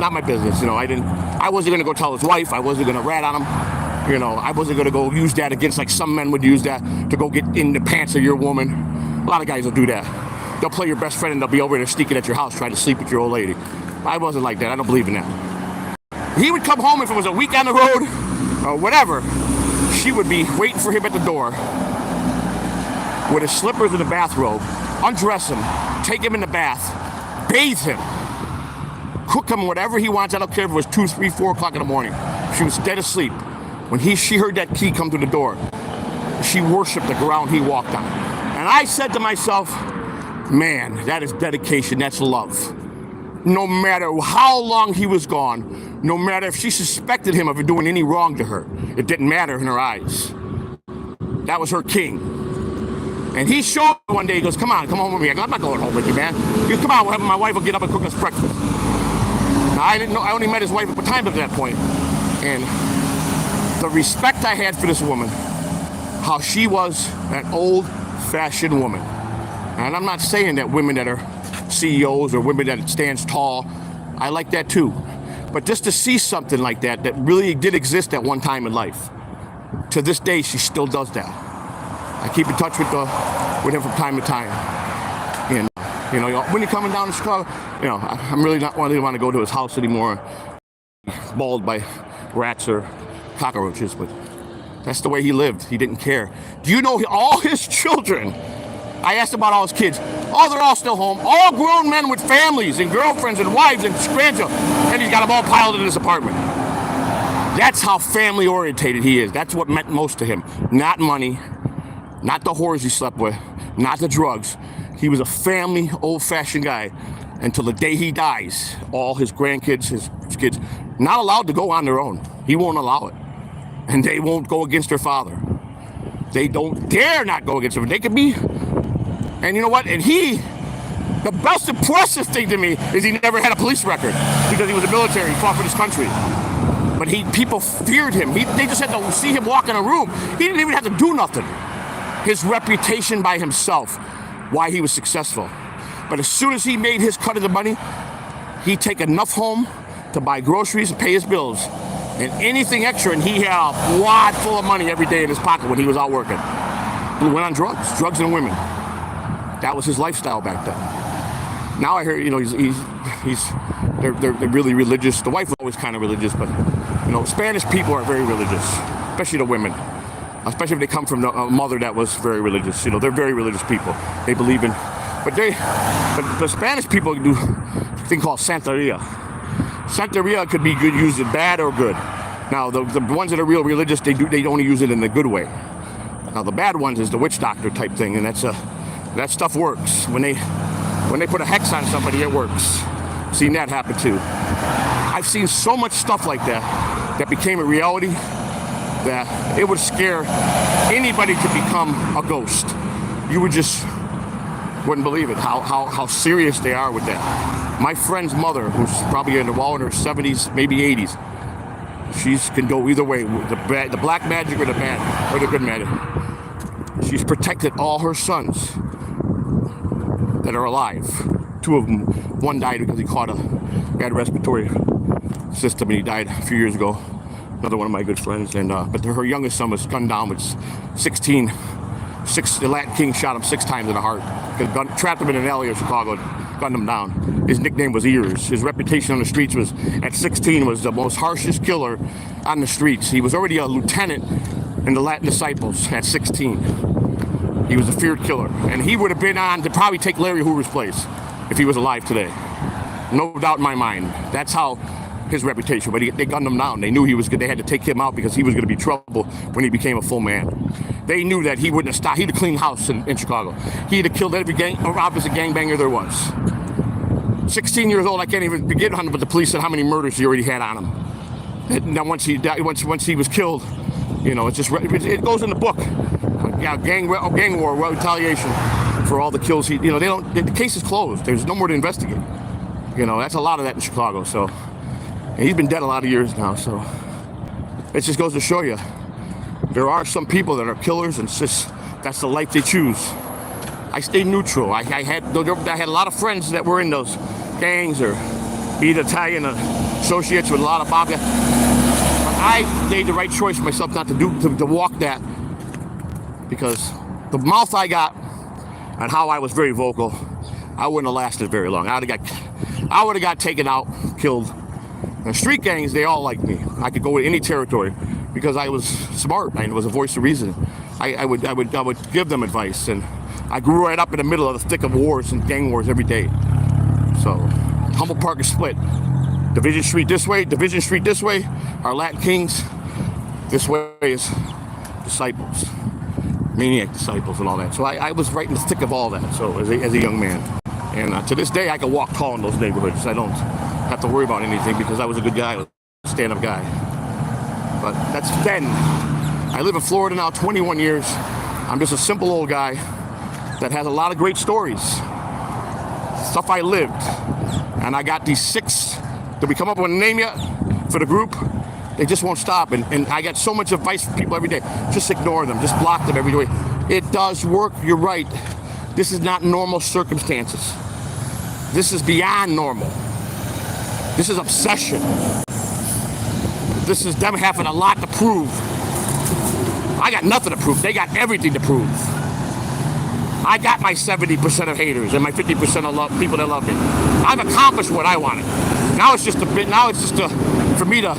not my business, I wasn't going to go tell his wife. I wasn't going to rat on him. I wasn't going to go use that against, like some men would use that to go get in the pants of your woman. A lot of guys will do that. They'll play your best friend and they'll be over there sneaking at your house trying to sleep with your old lady. I wasn't like that. I don't believe in that. He would come home if it was a week on the road or whatever. She would be waiting for him at the door with his slippers and a bathrobe, undress him, take him in the bath, bathe him, cook him whatever he wants. I don't care if it was 2, 3, 4 o'clock in the morning. She was dead asleep. When she heard that key come through the door, she worshiped the ground he walked on. And I said to myself, man, that is dedication, that's love. No matter how long he was gone, no matter if she suspected him of doing any wrong to her, it didn't matter in her eyes. That was her king. And he showed me one day, he goes, come home with me. I go, I'm not going home with you, man. He goes, come on, my wife will get up and cook us breakfast. Now, I didn't know, I only met his wife a time at that point. And the respect I had for this woman, how she was an old-fashioned woman. And I'm not saying that women that are CEOs or women that stands tall, I like that too. But just to see something like that really did exist at one time in life. To this day, she still does that. I keep in touch with him from time to time. And, when you're coming down to Chicago, I'm really not want to go to his house anymore, mauled by rats or cockroaches, but that's the way he lived. He didn't care. Do you know all his children? I asked about all his kids. Oh, they're all still home. All grown men with families and girlfriends and wives and grandchildren. And he's got them all piled in his apartment. That's how family orientated he is. That's what meant most to him. Not money, not the whores he slept with, not the drugs. He was a family, old-fashioned guy until the day he dies. All his grandkids, his kids, not allowed to go on their own. He won't allow it. And they won't go against their father. They don't dare not go against him. They could be. And you know what? And the most impressive thing to me is he never had a police record because he was in the military. He fought for this country. But people feared him. They just had to see him walk in a room. He didn't even have to do nothing. His reputation by himself, why he was successful. But as soon as he made his cut of the money, he'd take enough home to buy groceries and pay his bills. And anything extra, and he had a wad full of money every day in his pocket when he was out working. He went on drugs and women. That was his lifestyle back then. Now I hear, they're really religious. The wife was always kind of religious, but Spanish people are very religious, especially the women. Especially if they come from a mother that was very religious. They're very religious people. They believe in, but the Spanish people do a thing called Santeria. Santeria could be good, used in bad or good. Now the ones that are real religious, they only use it in the good way. Now the bad ones is the witch doctor type thing, and that stuff works. When they put a hex on somebody, it works. Seen that happen too. I've seen so much stuff like that became a reality that it would scare anybody to become a ghost. You wouldn't believe it, how serious they are with that. My friend's mother, who's probably in her 70s, maybe 80s, she can go either way, the black magic or the good magic. She's protected all her sons that are alive two of them. One died because he had a respiratory system, and he died a few years ago. Another one of my good friends, and but her youngest son was gunned down with 16. The Latin King shot him 6 times in the heart. Trapped him in an alley of Chicago, gunned him down. His nickname was Ears. His reputation on the streets was, at 16, was the most harshest killer on the streets. He was already a lieutenant in the Latin Disciples at 16. He was a feared killer, and he would have been on to probably take Larry Hoover's place if he was alive today. No doubt in my mind. That's how his reputation. But they gunned him down. They knew he was good. They had to take him out because he was going to be trouble when he became a full man. They knew that he wouldn't have stopped. He'd have cleaned house in Chicago. He'd have killed every opposite gangbanger there was. 16 years old, I can't even begin on, but the police said how many murders he already had on him. Now once he was killed, you know, it goes in the book. Gang war, retaliation for all the kills. The case is closed. There's no more to investigate. You know, that's a lot of that in Chicago. So, and he's been dead a lot of years now. So, it just goes to show you, there are some people that are killers, and that's the life they choose. I stayed neutral. I had a lot of friends that were in those gangs or be it Italian associates with a lot of mafia. But I made the right choice for myself not to walk that, because the mouth I got and how I was very vocal, I wouldn't have lasted very long. I would have got taken out, killed. And street gangs, they all liked me. I could go in any territory because I was smart. I was a voice of reason. I would give them advice, and I grew right up in the middle of the thick of wars and gang wars every day. So Humboldt Park is split. Division Street this way, Division Street this way. Our Latin Kings, this way is Disciples, Maniac Disciples and all that. So I was right in the thick of all that, so as a young man. And to this day, I can walk tall in those neighborhoods. I don't have to worry about anything because I was a good guy, a stand-up guy. But that's then. I live in Florida now 21 years. I'm just a simple old guy that has a lot of great stories. Stuff I lived. And I got these 6 that we come up with a name yet for the group. They just won't stop. And I got so much advice from people every day. Just ignore them. Just block them every day. It does work. You're right. This is not normal circumstances. This is beyond normal. This is obsession. This is them having a lot to prove. I got nothing to prove. They got everything to prove. I got my 70% of haters and my 50% of people that love me. I've accomplished what I wanted. Now it's just for me to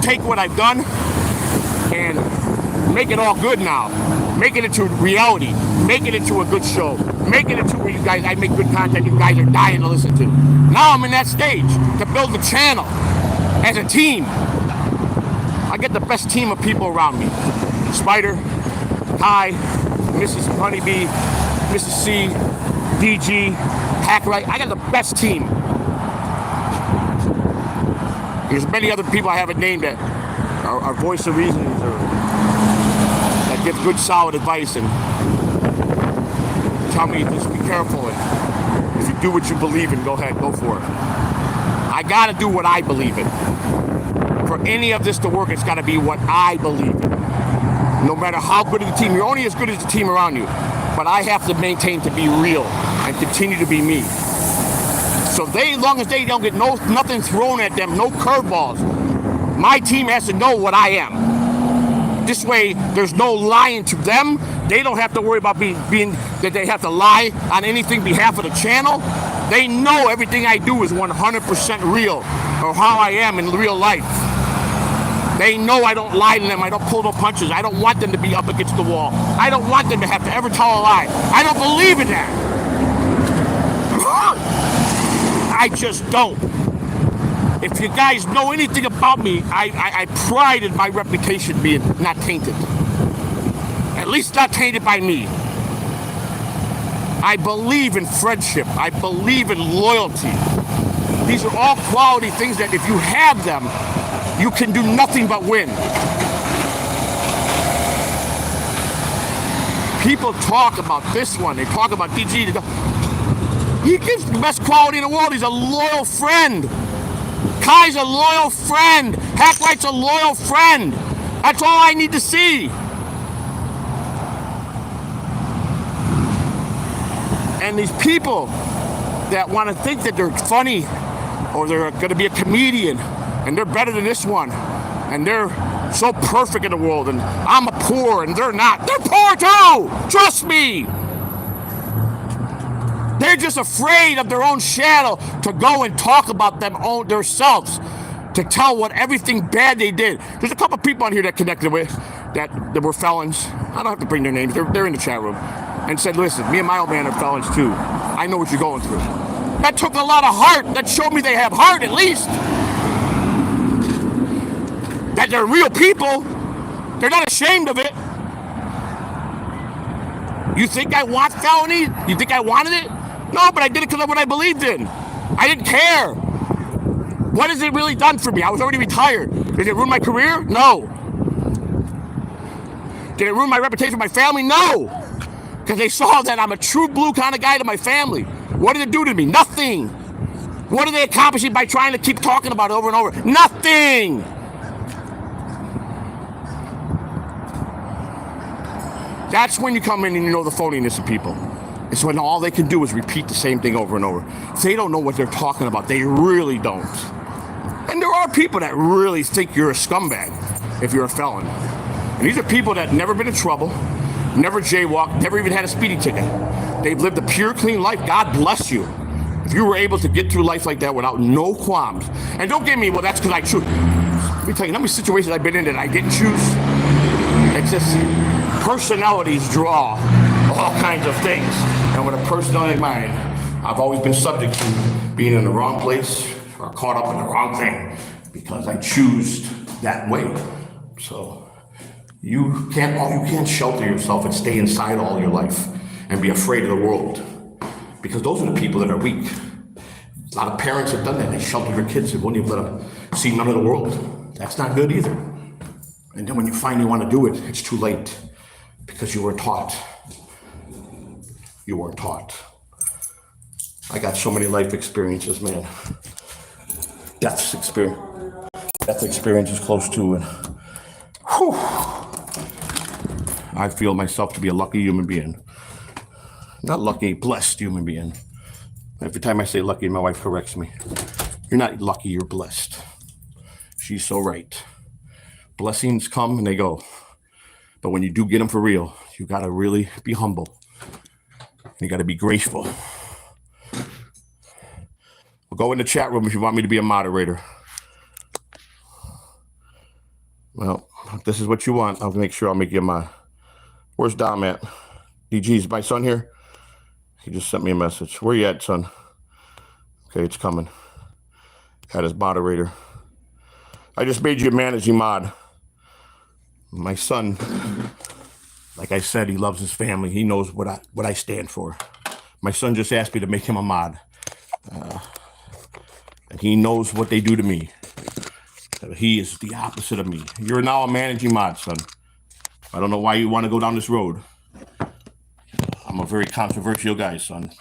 take what I've done and make it all good now. Make it into reality. Make it into a good show. Make it into where you guys, I make good content you guys are dying to listen to. Now I'm in that stage to build the channel as a team. I get the best team of people around me. Spider, Kai, Mrs. Honeybee, Mrs. C, DG, Hackright. I got the best team. There's many other people I haven't named that are voice of reasons or that give good solid advice and tell me just be careful, and if you do what you believe in, go ahead, go for it. I gotta do what I believe in. For any of this to work, it's gotta be what I believe in. No matter how good of the team, you're only as good as the team around you. But I have to maintain to be real and continue to be me. So as long as they don't get nothing thrown at them, no curveballs, my team has to know what I am. This way, there's no lying to them. They don't have to worry about being that they have to lie on anything on behalf of the channel. They know everything I do is 100% real, or how I am in real life. They know I don't lie to them. I don't pull no punches. I don't want them to be up against the wall. I don't want them to have to ever tell a lie. I don't believe in that. I just don't. If you guys know anything about me, I pride in my reputation being not tainted. At least not tainted by me. I believe in friendship. I believe in loyalty. These are all quality things that if you have them, you can do nothing but win. People talk about this one. They talk about DG. He gives the best quality in the world. He's a loyal friend. Kai's a loyal friend. Hackwright's a loyal friend. That's all I need to see. And these people that want to think that they're funny or they're going to be a comedian and they're better than this one and they're so perfect in the world and I'm a poor and they're not. They're poor too! Trust me! They're just afraid of their own shadow to go and talk about themselves, to tell what everything bad they did. There's a couple people on here that connected with, that were felons. I don't have to bring their names. They're in the chat room. And said, listen, me and my old man are felons too. I know what you're going through. That took a lot of heart. That showed me they have heart at least. That they're real people. They're not ashamed of it. You think I want felony? You think I wanted it? No, but I did it because of what I believed in. I didn't care. What has it really done for me? I was already retired. Did it ruin my career? No. Did it ruin my reputation with my family? No. Because they saw that I'm a true blue kind of guy to my family. What did it do to me? Nothing. What are they accomplishing by trying to keep talking about it over and over? Nothing. That's when you come in and you know the phoniness of people. It's when all they can do is repeat the same thing over and over. They don't know what they're talking about. They really don't. And there are people that really think you're a scumbag if you're a felon. And these are people that never been in trouble, never jaywalked, never even had a speeding ticket. They've lived a pure, clean life. God bless you. If you were able to get through life like that without no qualms. And don't give me, well, that's because I choose. Let me tell you, how many situations I've been in that I didn't choose? It's just personalities draw all kinds of things. And with a personality like mine, I've always been subject to being in the wrong place or caught up in the wrong thing because I choose that way. So you can't shelter yourself and stay inside all your life and be afraid of the world, because those are the people that are weak. A lot of parents have done that. They shelter their kids and won't even let them see none of the world. That's not good either. And then when you finally want to do it, it's too late because you weren't taught. You weren't taught. I got so many life experiences, man. Death experience is close to it. Whew. I feel myself to be a lucky human being. Not lucky, blessed human being. Every time I say lucky, my wife corrects me. You're not lucky, you're blessed. She's so right. Blessings come and they go. But when you do get them for real, you got to really be humble. You got to be grateful. We'll go in the chat room if you want me to be a moderator. Well, if this is what you want, I'll make sure I'll make you a mod. Where's Dom at? DG's my son here? He just sent me a message. Where you at, son? Okay, it's coming. Got his moderator. I just made you a managing mod. My son, like I said, he loves his family. He knows what I stand for. My son just asked me to make him a mod. And he knows what they do to me. He is the opposite of me. You're now a managing mod, son. I don't know why you want to go down this road. I'm a very controversial guy, son.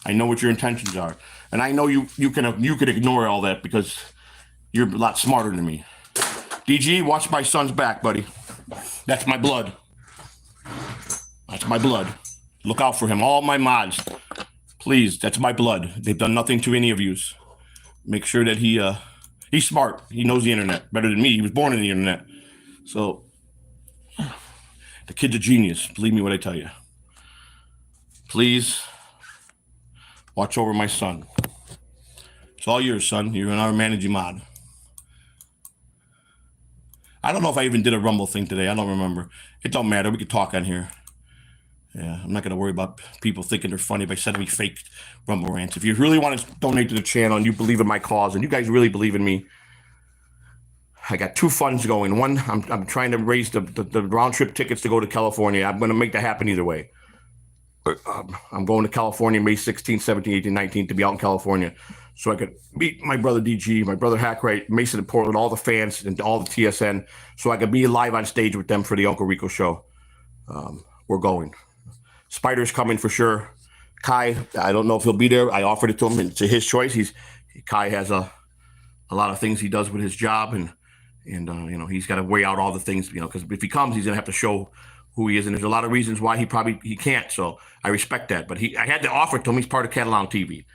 I know what your intentions are. And I know you could ignore all that because you're a lot smarter than me. DG, watch my son's back, buddy. That's my blood. That's my blood. Look out for him. All my mods. Please, that's my blood. They've done nothing to any of yous. Make sure that he's smart. He knows the internet better than me. He was born in the internet. So the kid's a genius. Believe me when I tell you. Please watch over my son. It's all yours, son. You're our managing mod. I don't know if I even did a Rumble thing today. I don't remember. It don't matter. We can talk on here. Yeah, I'm not going to worry about people thinking they're funny by sending me fake Rumble rants. If you really want to donate to the channel and you believe in my cause and you guys really believe in me, I got two funds going. One, I'm trying to raise the round trip tickets to go to California. I'm going to make that happen either way. I'm going to California May 16, 17, 18, 19 to be out in California so I could meet my brother DG, my brother Hackwright, Mason and Portland, all the fans and all the TSN, so I could be live on stage with them for the Uncle Rico show. We're going. Spider's coming for sure. Kai, I don't know if he'll be there. I offered it to him. It's his choice. Kai has a lot of things he does with his job, and he's got to weigh out all the things, because if he comes, he's gonna have to show who he is, and there's a lot of reasons why he can't. So I respect that. But I had to offer it to him. He's part of Catalan TV.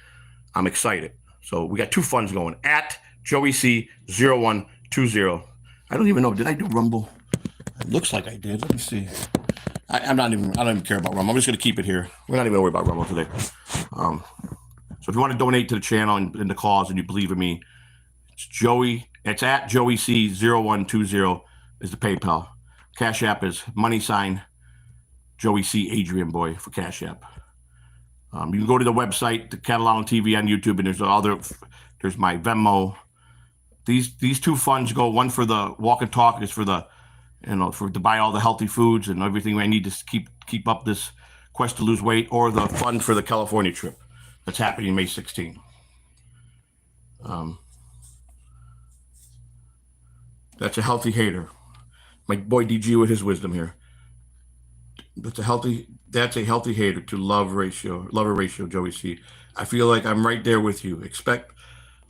I'm excited. So we got two funds going at Joey C0120. I don't even know. Did I do Rumble? It looks like I did. Let me see. I don't even care about Rumble. I'm just going to keep it here. We're not even going to worry about Rumble today. So if you want to donate to the channel and the cause and you believe in me, it's at Joey C0120 is the PayPal. Cash App is # Joey C Adrian Boy for Cash App. You can go to the website, the Catalan TV on YouTube, and there's my Venmo. These two funds go, one for the walk and talk, is for the, to buy all the healthy foods and everything I need to keep up this quest to lose weight, or the fund for the California trip that's happening May 16th. That's a healthy hater. My boy DG with his wisdom here. That's a healthy hater to lover ratio, Joey C. I feel like I'm right there with you.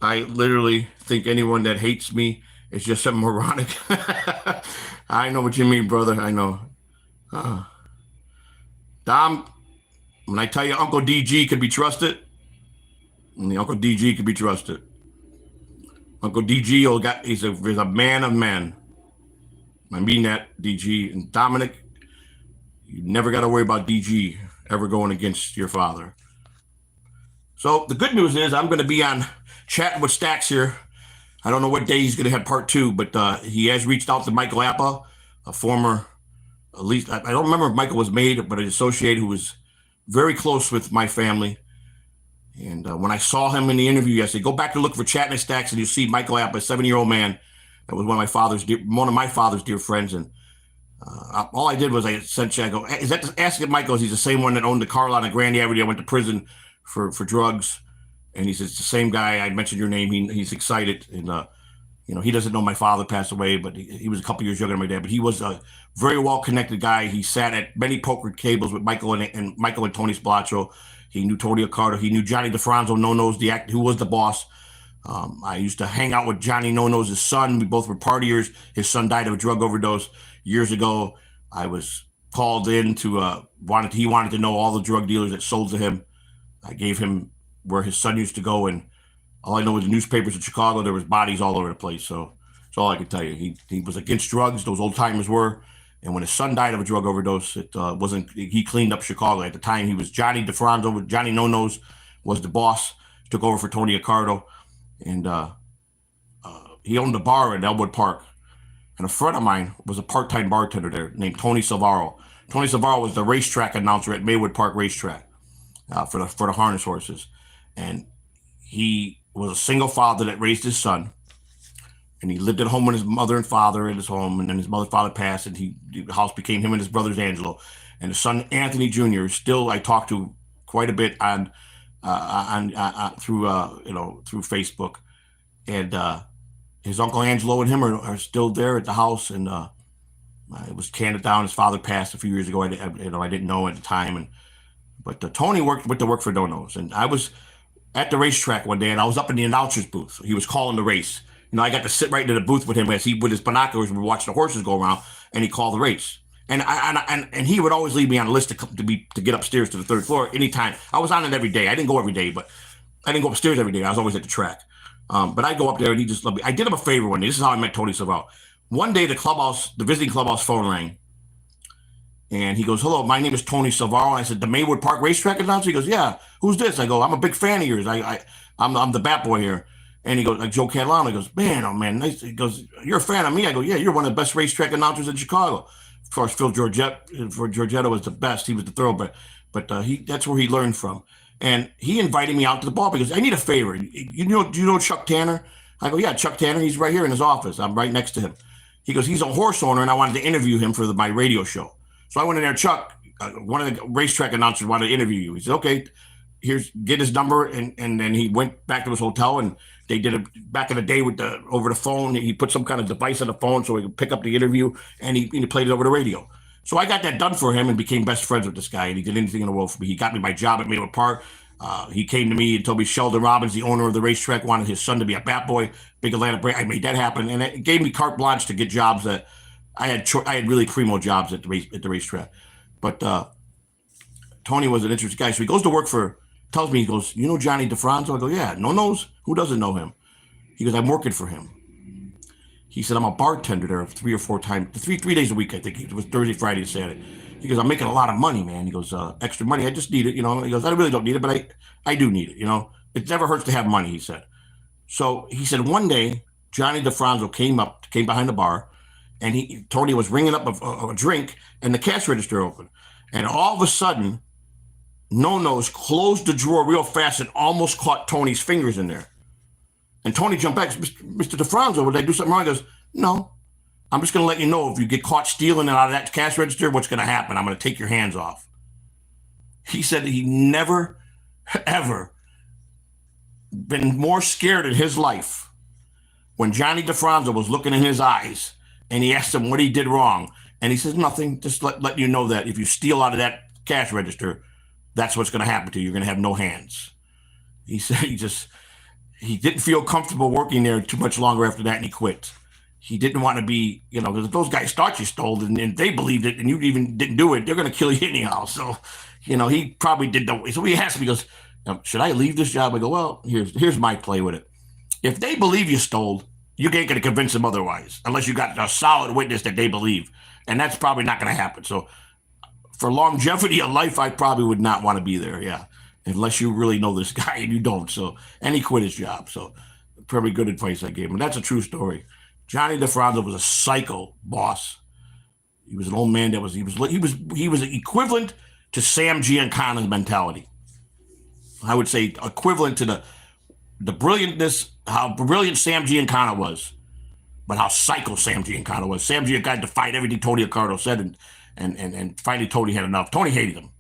I literally think anyone that hates me is just something moronic. I know what you mean, brother. I know. Dom, when I tell you Uncle DG can be trusted, Uncle DG can be trusted. Uncle DG he's a man of men. I mean that, DG. And Dominic, you never got to worry about DG ever going against your father. So the good news is I'm going to be on Chatting with Stacks here. I don't know what day he's going to have part 2, but he has reached out to Michael Appa, a former, at least, I don't remember if Michael was made, but an associate who was very close with my family. And when I saw him in the interview yesterday, go back and look for Chatting with Stacks, and you'll see Michael Appa, a 7-year-old man that was one of my father's dear friends. And all I did was I sent Chad, I go, is that ask Michael? He's the same one that owned the car lot on Grand Avenue. I went to prison for drugs. And he says, it's the same guy. I mentioned your name. He's excited. And, he doesn't know my father passed away, but he was a couple years younger than my dad. But he was a very well-connected guy. He sat at many poker tables with Michael and Tony Spilaccio. He knew Tony Accardo. He knew Johnny DeFranco, No-No's, the actor who was the boss. I used to hang out with Johnny No-No's son. We both were partiers. His son died of a drug overdose years ago. I was called in to he wanted to know all the drug dealers that sold to him. I gave him where his son used to go, and all I know is the newspapers in Chicago, there was bodies all over the place. So that's all I can tell you. He was against drugs, those old timers were. And when his son died of a drug overdose, he cleaned up Chicago. At the time, he was Johnny DeFranco. Johnny No-No's was the boss, took over for Tony Accardo. And he owned a bar in Elwood Park. And a friend of mine was a part-time bartender there named Tony Salvaro. Tony Salvaro was the racetrack announcer at Maywood Park Racetrack for the harness horses. And he was a single father that raised his son. And he lived at home with his mother and father at his home. And then his mother and father passed, and the house became him and his brother's Angelo. And his son Anthony Jr. still I talk to quite a bit through Facebook. And his uncle Angelo and him are still there at the house. And it was handed down. His father passed a few years ago. I didn't know at the time. But Tony went to work for Donos. And I was at the racetrack one day, and I was up in the announcer's booth. He was calling the race. I got to sit right into the booth with him as he, with his binoculars, we were watching the horses go around, and he called the race. And he would always leave me on a list to get upstairs to the third floor anytime. I was on it every day. I didn't go every day, but I didn't go upstairs every day. I was always at the track. But I'd go up there, and he just loved me. I did him a favor one day. This is how I met Tony Savall. One day, the visiting clubhouse phone rang, and he goes, "Hello, my name is Tony Savall." And I said, "The Maywood Park Racetrack announcer?" He goes, "Yeah. Who's this?" I go, "I'm a big fan of yours. I'm the bat boy here." And he goes, like Joe Catalano. He goes, "Man, oh man, nice." He goes, "You're a fan of me?" I go, "Yeah, you're one of the best racetrack announcers in Chicago." Of course, Phil Giorgetto was the best. He was the thoroughbred, but that's where he learned from. And he invited me out to the ball because I need a favor. Do you know Chuck Tanner? I go, "Yeah, Chuck Tanner. He's right here in his office. I'm right next to him." He goes, "He's a horse owner, and I wanted to interview him for my radio show." So I went in there, "Chuck, one of the racetrack announcers wanted to interview you." He said, "Okay, get his number." And then he went back to his hotel, and they did it back in the day over the phone. He put some kind of device on the phone so he could pick up the interview, and he played it over the radio. So I got that done for him and became best friends with this guy, and he did anything in the world for me. He got me my job at Maywood Park. He came to me and told me Sheldon Robbins, the owner of the racetrack, wanted his son to be a bat boy, big Atlanta brand. I made that happen, and it gave me carte blanche to get jobs that I had really primo jobs at the racetrack. But Tony was an interesting guy. So he goes to work for tells me, he goes, you know Johnny DeFranco? I go, yeah. No knows? Who doesn't know him? He goes, I'm working for him. He said, I'm a bartender there 3 or 4 times, three days a week, I think. It was Thursday, Friday, and Saturday. He goes, I'm making a lot of money, man. He goes, extra money. I just need it, you know. He goes, I really don't need it, but I do need it, you know. It never hurts to have money, he said. So he said one day, Johnny DeFranco came behind the bar, and Tony was ringing up a drink, and the cash register opened. And all of a sudden, No-Nose closed the drawer real fast and almost caught Tony's fingers in there. And Tony jumped back. Mr. DeFranco, would I do something wrong? He goes, no. I'm just going to let you know if you get caught stealing it out of that cash register, what's going to happen. I'm going to take your hands off. He said he never, ever been more scared in his life when Johnny DeFranco was looking in his eyes and he asked him what he did wrong. And he says, nothing, just letting you know that if you steal out of that cash register, that's what's going to happen to you. You're going to have no hands. He said he didn't feel comfortable working there too much longer after that, and he quit. He didn't want to be, you know, because if those guys thought you stole it and they believed it and you even didn't do it, they're going to kill you anyhow. So, you know, he probably did the. So he asked me, he goes, should I leave this job? I go, well, here's my play with it. If they believe you stole, you ain't going to convince them otherwise, unless you got a solid witness that they believe. And that's probably not going to happen. So for longevity of life, I probably would not want to be there, yeah, unless you really know this guy, and you don't. So, and he quit his job. So probably good advice I gave him. That's a true story. Johnny DeFranco was a psycho boss. He was an old man that was equivalent to Sam Giancana's mentality. I would say equivalent to the brilliantness, how brilliant Sam Giancana was, but how psycho Sam Giancana was. Sam Giancana defied everything Tony Accardo said, and finally Tony had enough. Tony hated him,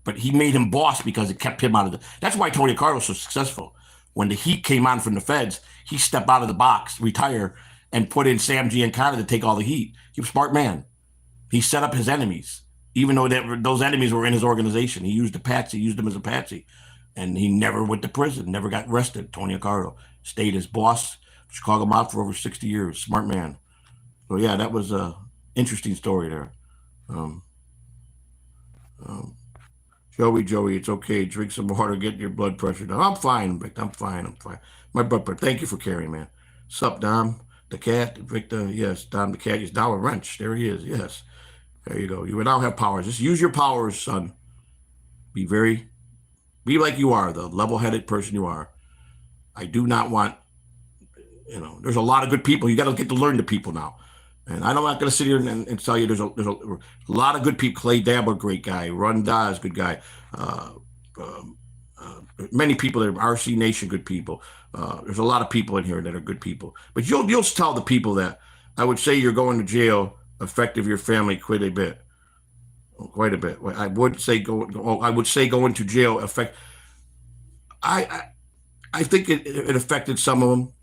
but he made him boss because it kept him out of the. That's why Tony Accardo was so successful. When the heat came on from the feds, he stepped out of the box, retire, and put in Sam Giancana to take all the heat. He was a smart man. He set up his enemies, even though those enemies were in his organization. He used them as a patsy. And he never went to prison, never got arrested. Tony Accardo stayed as boss, Chicago Mob for over 60 years. Smart man. So, yeah, that was an interesting story there. Joey, it's okay. Drink some water, get your blood pressure down. I'm fine, Vic. I'm fine. My blood pressure. Thank you for caring, man. Sup, Dom? The cat, Victor, yes. Dom the cat is Dollar Wrench. There he is, yes. There you go. You will now have powers. Just use your powers, son. Be like you are, the level-headed person you are. I do not want, there's a lot of good people. You got to get to learn the people now. And I'm not going to sit here and tell you there's a lot of good people. Clay Dabber, great guy. Ron Daz, good guy. Many people there, RC Nation, good people. There's a lot of people in here that are good people. But you'll tell the people that I would say you're going to jail affected your family quite a bit. Quite a bit. I would say go into jail affect. I think it affected some of them,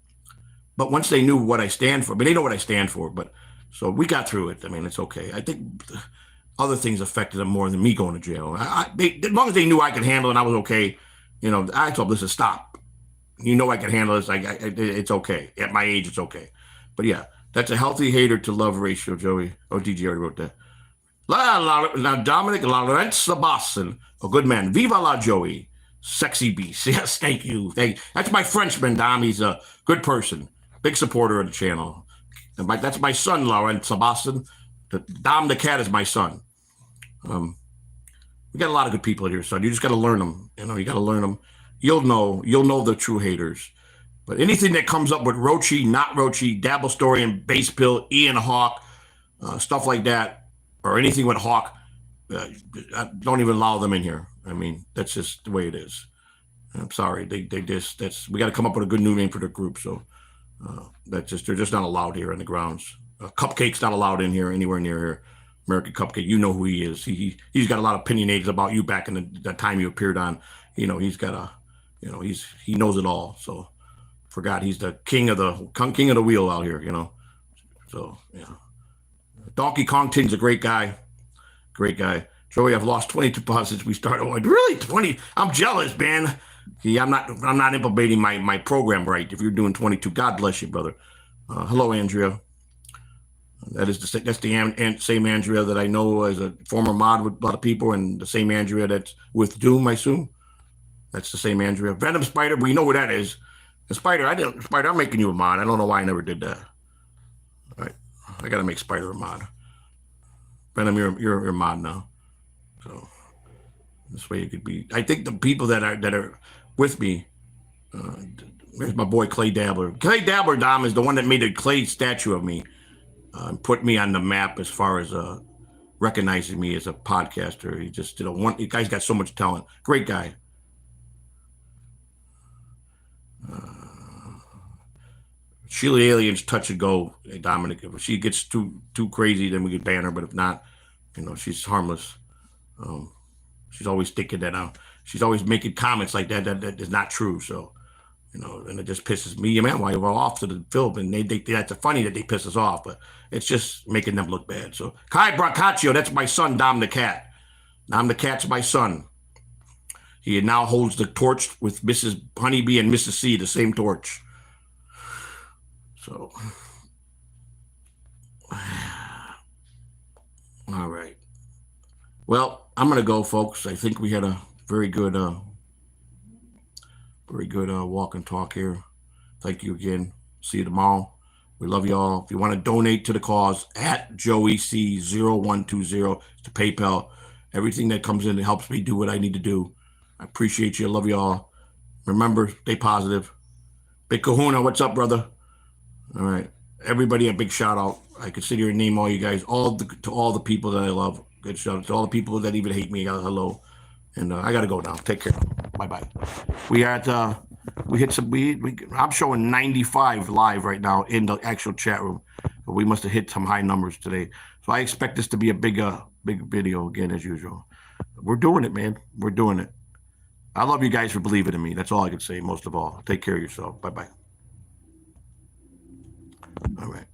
but once they knew what I stand for, they know what I stand for. But so we got through it. I mean, it's okay. I think other things affected them more than me going to jail. As long as they knew I could handle it and I was okay, I told them, listen, stop. You know I can handle this. It's okay. At my age, it's okay. But yeah, that's a healthy hater to love ratio, Joey. Oh, DJ already wrote that. Now, Dominic Lorenzo Boston, a good man. Viva la Joey, sexy beast. Yes, thank you. That's my Frenchman, Dom. He's a good person, big supporter of the channel. That's my son, Lorenzo Boston. Dom the cat is my son. We got a lot of good people in here, son. You just got to learn them. You got to learn them. You'll know the true haters. But anything that comes up with Rochi, not Rochi, Dabble Story and Base Pill, Ian Hawk, stuff like that, or anything with Hawk, don't even allow them in here. I mean, that's just the way it is. I'm sorry. We got to come up with a good new name for the group. So they're just not allowed here on the grounds. Cupcake's not allowed in here, anywhere near here. American Cupcake, you know who he is. He's got a lot of opinionated about you back in the time you appeared on. He's got he knows it all. So forgot he's the king of the wheel out here, So, yeah. Donkey Kong Tin's a great guy. Great guy. Joey, I've lost 22 pounds since we started. Really? 20? I'm jealous, man. See, I'm not implementing my program right. If you're doing 22, God bless you, brother. Hello, Andrea. That's the same Andrea that I know as a former mod with a lot of people, and the same Andrea that's with Doom, I assume. That's the same Andrea. Venom Spider, we know who that is. And Spider, I'm making you a mod. I don't know why I never did that. All right. I gotta make Spider a mod. Venom, you're a mod now. So this way it could be. I think the people that are with me, there's my boy Clay Dabbler. Clay Dabbler, Dom, is the one that made a clay statue of me and put me on the map as far as recognizing me as a podcaster. He just did the guy's got so much talent. Great guy. Sheila Alien's touch and go, Dominic. If she gets too crazy, then we could ban her. But if not, she's harmless. She's always thinking that she's always making comments like that is not true. So, and it just pisses me. Man, why we're off to the film, and they that's funny that they piss us off, but it's just making them look bad. So, Kai Brancaccio, that's my son, Dom the Cat. Dom the Cat's my son. He now holds the torch with Mrs. Honeybee and Mrs. C, the same torch. So, all right. Well, I'm going to go, folks. I think we had a very good walk and talk here. Thank you again. See you tomorrow. We love you all. If you want to donate to the cause, at JoeyC0120 to PayPal. Everything that comes in, it helps me do what I need to do. I appreciate you. I love you all. Remember, stay positive. Big Kahuna, what's up, brother? All right. Everybody, a big shout out. I could sit here and name all you guys, to all the people that I love. Good shout out to all the people that even hate me. Hello. And I got to go now. Take care. Bye-bye. We are at, I'm showing 95 live right now in the actual chat room. We must have hit some high numbers today. So I expect this to be a big video again, as usual. We're doing it, man. We're doing it. I love you guys for believing in me. That's all I can say, most of all. Take care of yourself. Bye-bye. All right.